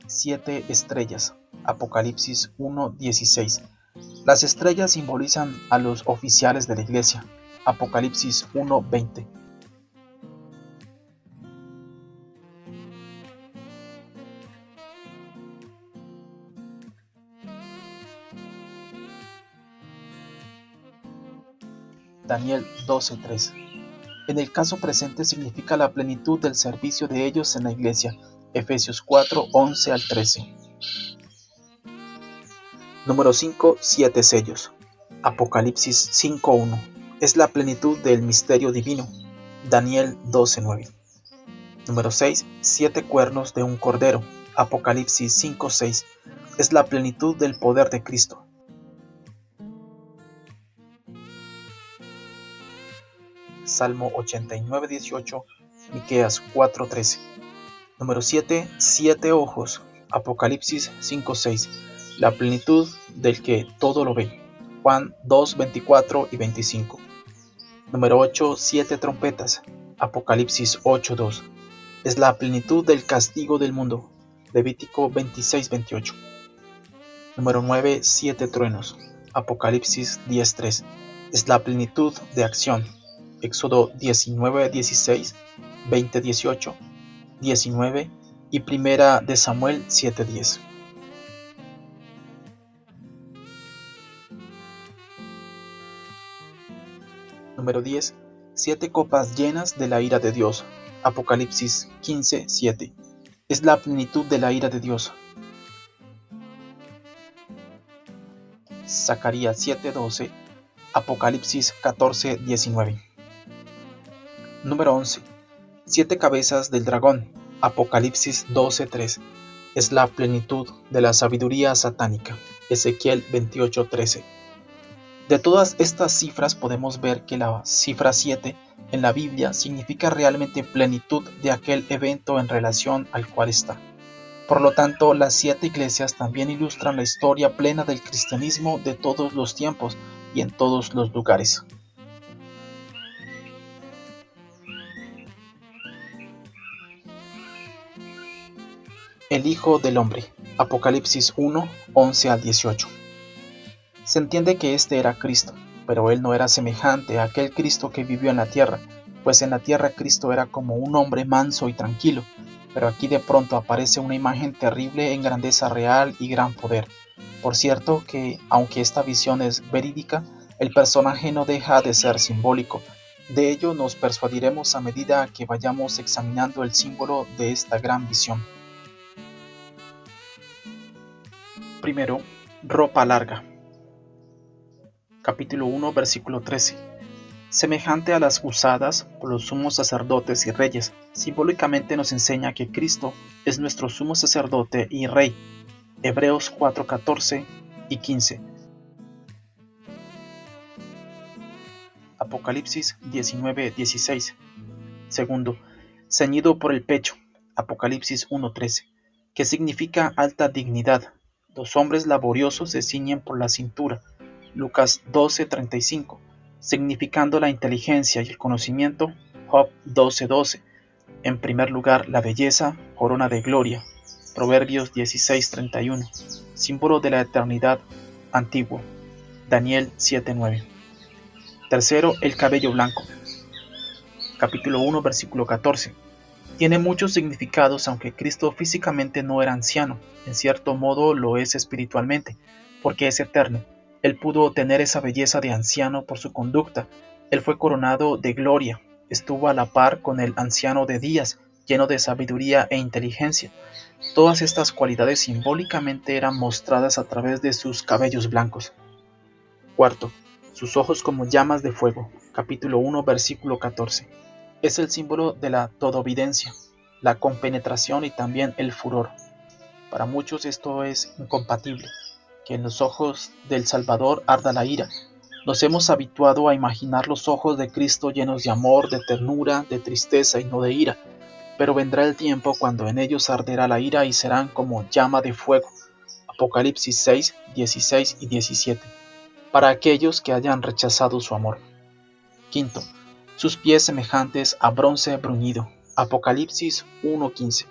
7 estrellas. Apocalipsis 1, 16. Las estrellas simbolizan a los oficiales de la iglesia. Apocalipsis 1, 20. Daniel 12:3. En el caso presente significa la plenitud del servicio de ellos en la iglesia. Efesios 4, 11 al 13. Número 5. 7 sellos. Apocalipsis 5:1. Es la plenitud del misterio divino. Daniel 12:9. Número 6. 7 cuernos de un cordero. Apocalipsis 5:6. Es la plenitud del poder de Cristo. Salmo 89:18, Miqueas 4:13. Número 7. 7 ojos. Apocalipsis 5:6. La plenitud del que todo lo ve. Juan 2:24 y 25. Número 8. 7 trompetas. Apocalipsis 8:2. Es la plenitud del castigo del mundo. Levítico 26:28. Número 9. 7 truenos. Apocalipsis 10:3. Es la plenitud de acción. Éxodo 19:16, 20:18, 19 y Primera de Samuel 7:10. Número 10. 7 copas llenas de la ira de Dios. Apocalipsis 15:7. Es la plenitud de la ira de Dios. Zacarías 7:12. Apocalipsis 14:19. Número 11. 7 cabezas del dragón. Apocalipsis 12:3. Es la plenitud de la sabiduría satánica. Ezequiel 28:13. De todas estas cifras podemos ver que la cifra 7 en la Biblia significa realmente plenitud de aquel evento en relación al cual está. Por lo tanto, las 7 iglesias también ilustran la historia plena del cristianismo de todos los tiempos y en todos los lugares. El Hijo del Hombre. Apocalipsis 1, 11 al 18. Se entiende que este era Cristo, pero él no era semejante a aquel Cristo que vivió en la tierra, pues en la tierra Cristo era como un hombre manso y tranquilo, pero aquí de pronto aparece una imagen terrible en grandeza real y gran poder. Por cierto que, aunque esta visión es verídica, el personaje no deja de ser simbólico. De ello nos persuadiremos a medida que vayamos examinando el símbolo de esta gran visión. Primero, ropa larga. Capítulo 1, versículo 13. Semejante a las usadas por los sumos sacerdotes y reyes, simbólicamente nos enseña que Cristo es nuestro sumo sacerdote y rey. Hebreos 4:14 y 15. Apocalipsis 19:16. Segundo, ceñido por el pecho. Apocalipsis 1:13, que significa alta dignidad. Los hombres laboriosos se ciñen por la cintura. Lucas 12:35, significando la inteligencia y el conocimiento. Job 12:12, en primer lugar la belleza, corona de gloria. Proverbios 16:31, símbolo de la eternidad antiguo. Daniel 7:9. Tercero, el cabello blanco. Capítulo 1, versículo 14. Tiene muchos significados, aunque Cristo físicamente no era anciano, en cierto modo lo es espiritualmente, porque es eterno. Él pudo tener esa belleza de anciano por su conducta. Él fue coronado de gloria, estuvo a la par con el anciano de días, lleno de sabiduría e inteligencia. Todas estas cualidades simbólicamente eran mostradas a través de sus cabellos blancos. Cuarto, sus ojos como llamas de fuego. Capítulo 1, versículo 14. Es el símbolo de la todovidencia, la compenetración y también el furor. Para muchos esto es incompatible, que en los ojos del Salvador arda la ira. Nos hemos habituado a imaginar los ojos de Cristo llenos de amor, de ternura, de tristeza y no de ira, pero vendrá el tiempo cuando en ellos arderá la ira y serán como llama de fuego. Apocalipsis 6, 16 y 17. Para aquellos que hayan rechazado su amor. Quinto, sus pies semejantes a bronce bruñido. Apocalipsis 1:15.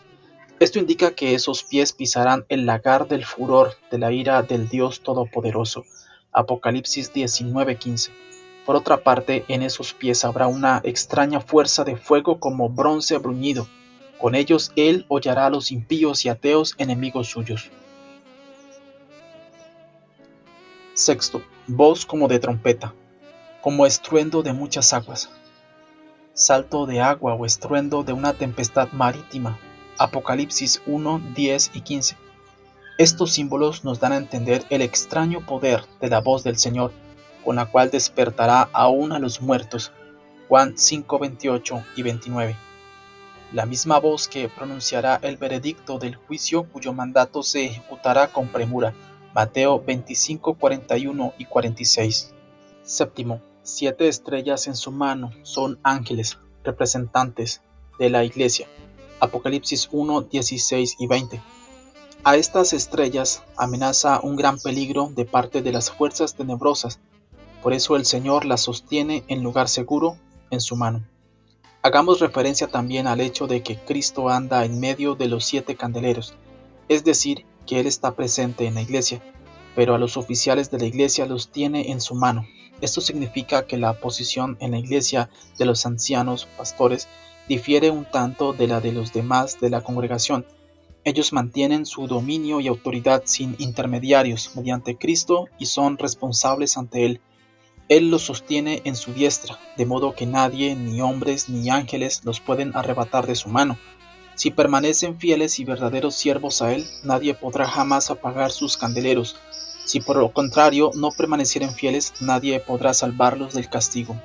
Esto indica que esos pies pisarán el lagar del furor de la ira del Dios Todopoderoso. Apocalipsis 19:15. Por otra parte, en esos pies habrá una extraña fuerza de fuego como bronce bruñido. Con ellos él hollará a los impíos y ateos enemigos suyos. Sexto, voz como de trompeta, como estruendo de muchas aguas. Salto de agua o estruendo de una tempestad marítima. Apocalipsis 1, 10 y 15. Estos símbolos nos dan a entender el extraño poder de la voz del Señor, con la cual despertará aún a los muertos. Juan 5, 28 y 29. La misma voz que pronunciará el veredicto del juicio cuyo mandato se ejecutará con premura. Mateo 25, 41 y 46. Séptimo, 7 estrellas en su mano son ángeles, representantes de la Iglesia. Apocalipsis 1, 16 y 20. A estas estrellas amenaza un gran peligro de parte de las fuerzas tenebrosas, por eso el Señor las sostiene en lugar seguro en su mano. Hagamos referencia también al hecho de que Cristo anda en medio de los 7 candeleros, es decir, que Él está presente en la Iglesia, pero a los oficiales de la Iglesia los tiene en su mano. Esto significa que la posición en la Iglesia de los ancianos, pastores, difiere un tanto de la de los demás de la congregación. Ellos mantienen su dominio y autoridad sin intermediarios mediante Cristo y son responsables ante Él. Él los sostiene en su diestra, de modo que nadie, ni hombres ni ángeles, los pueden arrebatar de su mano. Si permanecen fieles y verdaderos siervos a Él, nadie podrá jamás apagar sus candeleros. Si por lo contrario no permanecieren fieles, nadie podrá salvarlos del castigo.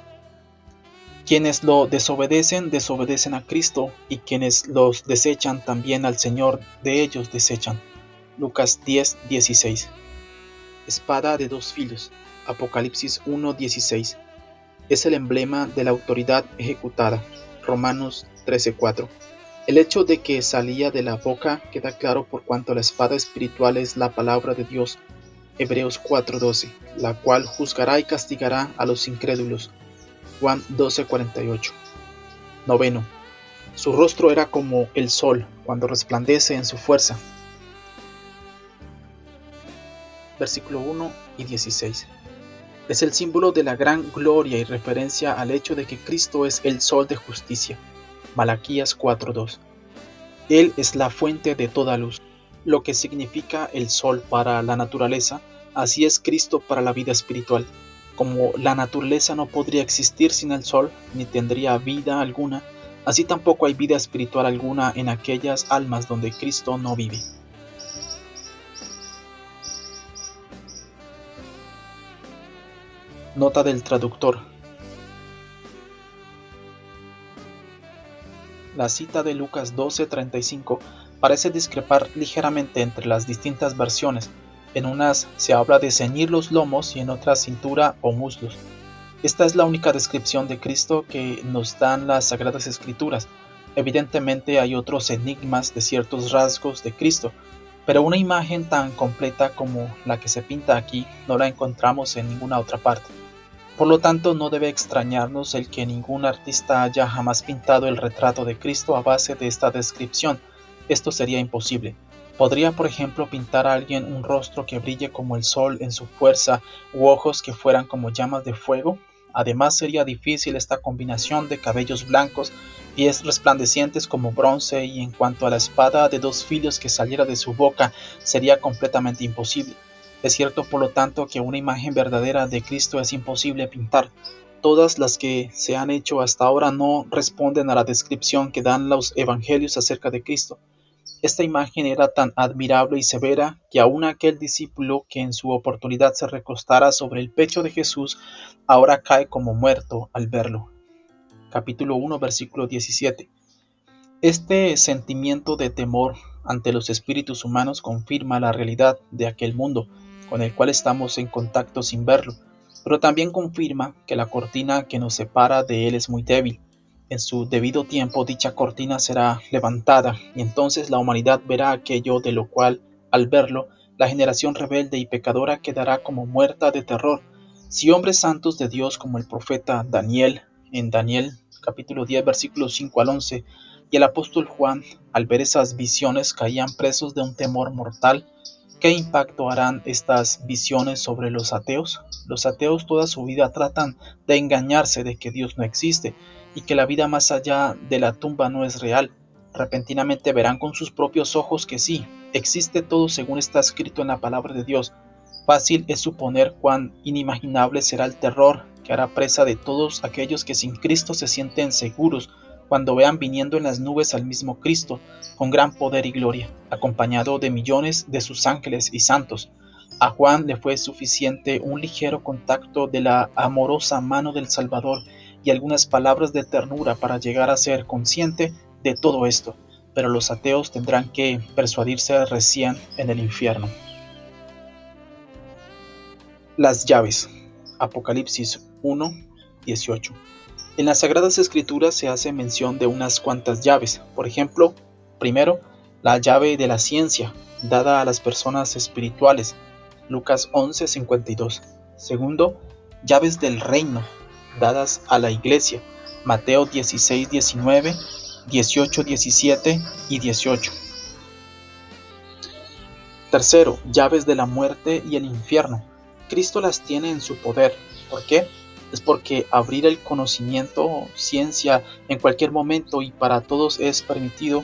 Quienes lo desobedecen, desobedecen a Cristo, y quienes los desechan, también al Señor de ellos desechan. Lucas 10, 16. Espada de 2 filos. Apocalipsis 1, 16. Es el emblema de la autoridad ejecutada. Romanos 13, 4. El hecho de que salía de la boca queda claro por cuanto la espada espiritual es la palabra de Dios. Hebreos 4:12, la cual juzgará y castigará a los incrédulos. Juan 12:48. Noveno. Su rostro era como el sol cuando resplandece en su fuerza. Versículo 1 y 16. Es el símbolo de la gran gloria y referencia al hecho de que Cristo es el sol de justicia. Malaquías 4:2. Él es la fuente de toda luz. Lo que significa el sol para la naturaleza, así es Cristo para la vida espiritual. Como la naturaleza no podría existir sin el sol, ni tendría vida alguna, así tampoco hay vida espiritual alguna en aquellas almas donde Cristo no vive. Nota del traductor. La cita de Lucas 12:35 parece discrepar ligeramente entre las distintas versiones. En unas se habla de ceñir los lomos y en otras cintura o muslos. Esta es la única descripción de Cristo que nos dan las Sagradas Escrituras. Evidentemente hay otros enigmas de ciertos rasgos de Cristo, pero una imagen tan completa como la que se pinta aquí no la encontramos en ninguna otra parte. Por lo tanto, no debe extrañarnos el que ningún artista haya jamás pintado el retrato de Cristo a base de esta descripción. Esto sería imposible. ¿Podría, por ejemplo, pintar a alguien un rostro que brille como el sol en su fuerza u ojos que fueran como llamas de fuego? Además, sería difícil esta combinación de cabellos blancos, pies resplandecientes como bronce, y en cuanto a la espada de dos filos que saliera de su boca, sería completamente imposible. Es cierto, por lo tanto, que una imagen verdadera de Cristo es imposible pintar. Todas las que se han hecho hasta ahora no responden a la descripción que dan los evangelios acerca de Cristo. Esta imagen era tan admirable y severa que aun aquel discípulo que en su oportunidad se recostara sobre el pecho de Jesús, ahora cae como muerto al verlo. Capítulo 1, versículo 17. Este sentimiento de temor ante los espíritus humanos confirma la realidad de aquel mundo con el cual estamos en contacto sin verlo, pero también confirma que la cortina que nos separa de él es muy débil. En su debido tiempo dicha cortina será levantada, y entonces la humanidad verá aquello de lo cual, al verlo, la generación rebelde y pecadora quedará como muerta de terror. Si hombres santos de Dios como el profeta Daniel, en Daniel capítulo 10 versículos 5 al 11, y el apóstol Juan, al ver esas visiones, caían presos de un temor mortal, ¿qué impacto harán estas visiones sobre los ateos? Los ateos toda su vida tratan de engañarse de que Dios no existe y que la vida más allá de la tumba no es real. Repentinamente verán con sus propios ojos que sí, existe todo según está escrito en la palabra de Dios. Fácil es suponer cuán inimaginable será el terror que hará presa de todos aquellos que sin Cristo se sienten seguros cuando vean viniendo en las nubes al mismo Cristo, con gran poder y gloria, acompañado de millones de sus ángeles y santos. A Juan le fue suficiente un ligero contacto de la amorosa mano del Salvador y algunas palabras de ternura para llegar a ser consciente de todo esto, pero los ateos tendrán que persuadirse recién en el infierno. Las llaves. Apocalipsis 1, 18. En las Sagradas Escrituras se hace mención de unas cuantas llaves. Por ejemplo, primero, la llave de la ciencia, dada a las personas espirituales. Lucas 11, 52. Segundo, llaves del reino, dadas a la iglesia. Mateo 16, 19, 18, 17 y 18. Tercero, llaves de la muerte y el infierno. Cristo las tiene en su poder. ¿Por qué? Es porque abrir el conocimiento, ciencia, en cualquier momento y para todos es permitido.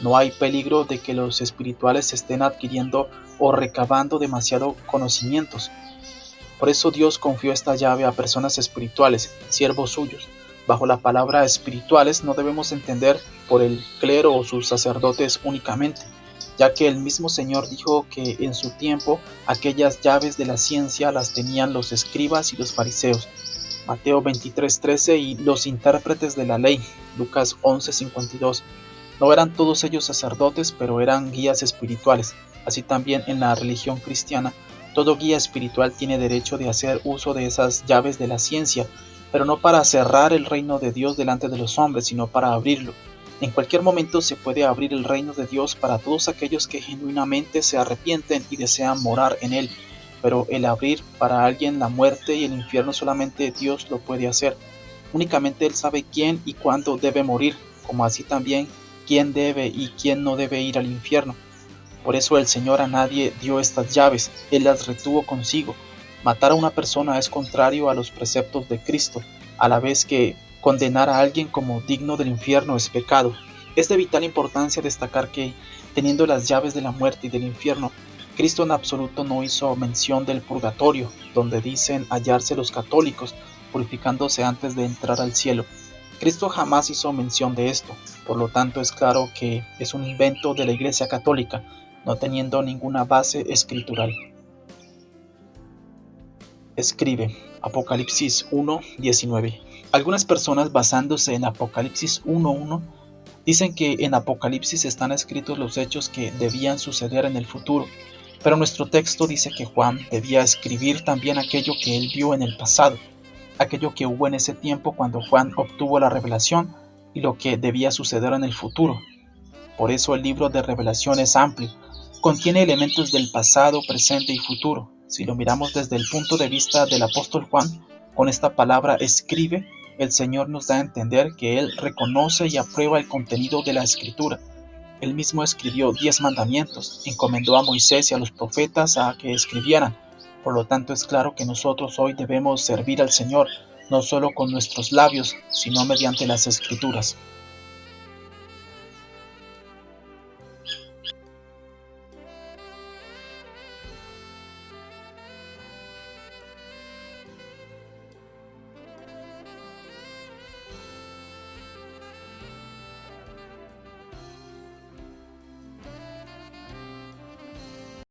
No hay peligro de que los espirituales estén adquiriendo o recabando demasiado conocimientos. Por eso Dios confió esta llave a personas espirituales, siervos suyos. Bajo la palabra espirituales no debemos entender por el clero o sus sacerdotes únicamente, ya que el mismo Señor dijo que en su tiempo aquellas llaves de la ciencia las tenían los escribas y los fariseos. Mateo 23:13 y los intérpretes de la ley. Lucas 11:52. No eran todos ellos sacerdotes, pero eran guías espirituales. Así también en la religión cristiana, todo guía espiritual tiene derecho de hacer uso de esas llaves de la ciencia, pero no para cerrar el reino de Dios delante de los hombres, sino para abrirlo. En cualquier momento se puede abrir el reino de Dios para todos aquellos que genuinamente se arrepienten y desean morar en él. Pero el abrir para alguien la muerte y el infierno solamente Dios lo puede hacer. Únicamente Él sabe quién y cuándo debe morir, como así también quién debe y quién no debe ir al infierno. Por eso el Señor a nadie dio estas llaves, Él las retuvo consigo. Matar a una persona es contrario a los preceptos de Cristo, a la vez que condenar a alguien como digno del infierno es pecado. Es de vital importancia destacar que, teniendo las llaves de la muerte y del infierno, Cristo en absoluto no hizo mención del purgatorio, donde dicen hallarse los católicos, purificándose antes de entrar al cielo. Cristo jamás hizo mención de esto, por lo tanto es claro que es un invento de la Iglesia Católica, no teniendo ninguna base escritural. Escribe Apocalipsis 1:19. Algunas personas, basándose en Apocalipsis 1:1, dicen que en Apocalipsis están escritos los hechos que debían suceder en el futuro, pero nuestro texto dice que Juan debía escribir también aquello que él vio en el pasado, aquello que hubo en ese tiempo cuando Juan obtuvo la revelación y lo que debía suceder en el futuro. Por eso el libro de Revelación es amplio, contiene elementos del pasado, presente y futuro. Si lo miramos desde el punto de vista del apóstol Juan, con esta palabra escribe, el Señor nos da a entender que Él reconoce y aprueba el contenido de la Escritura. Él mismo escribió 10 mandamientos, encomendó a Moisés y a los profetas a que escribieran. Por lo tanto es claro que nosotros hoy debemos servir al Señor, no solo con nuestros labios, sino mediante las Escrituras.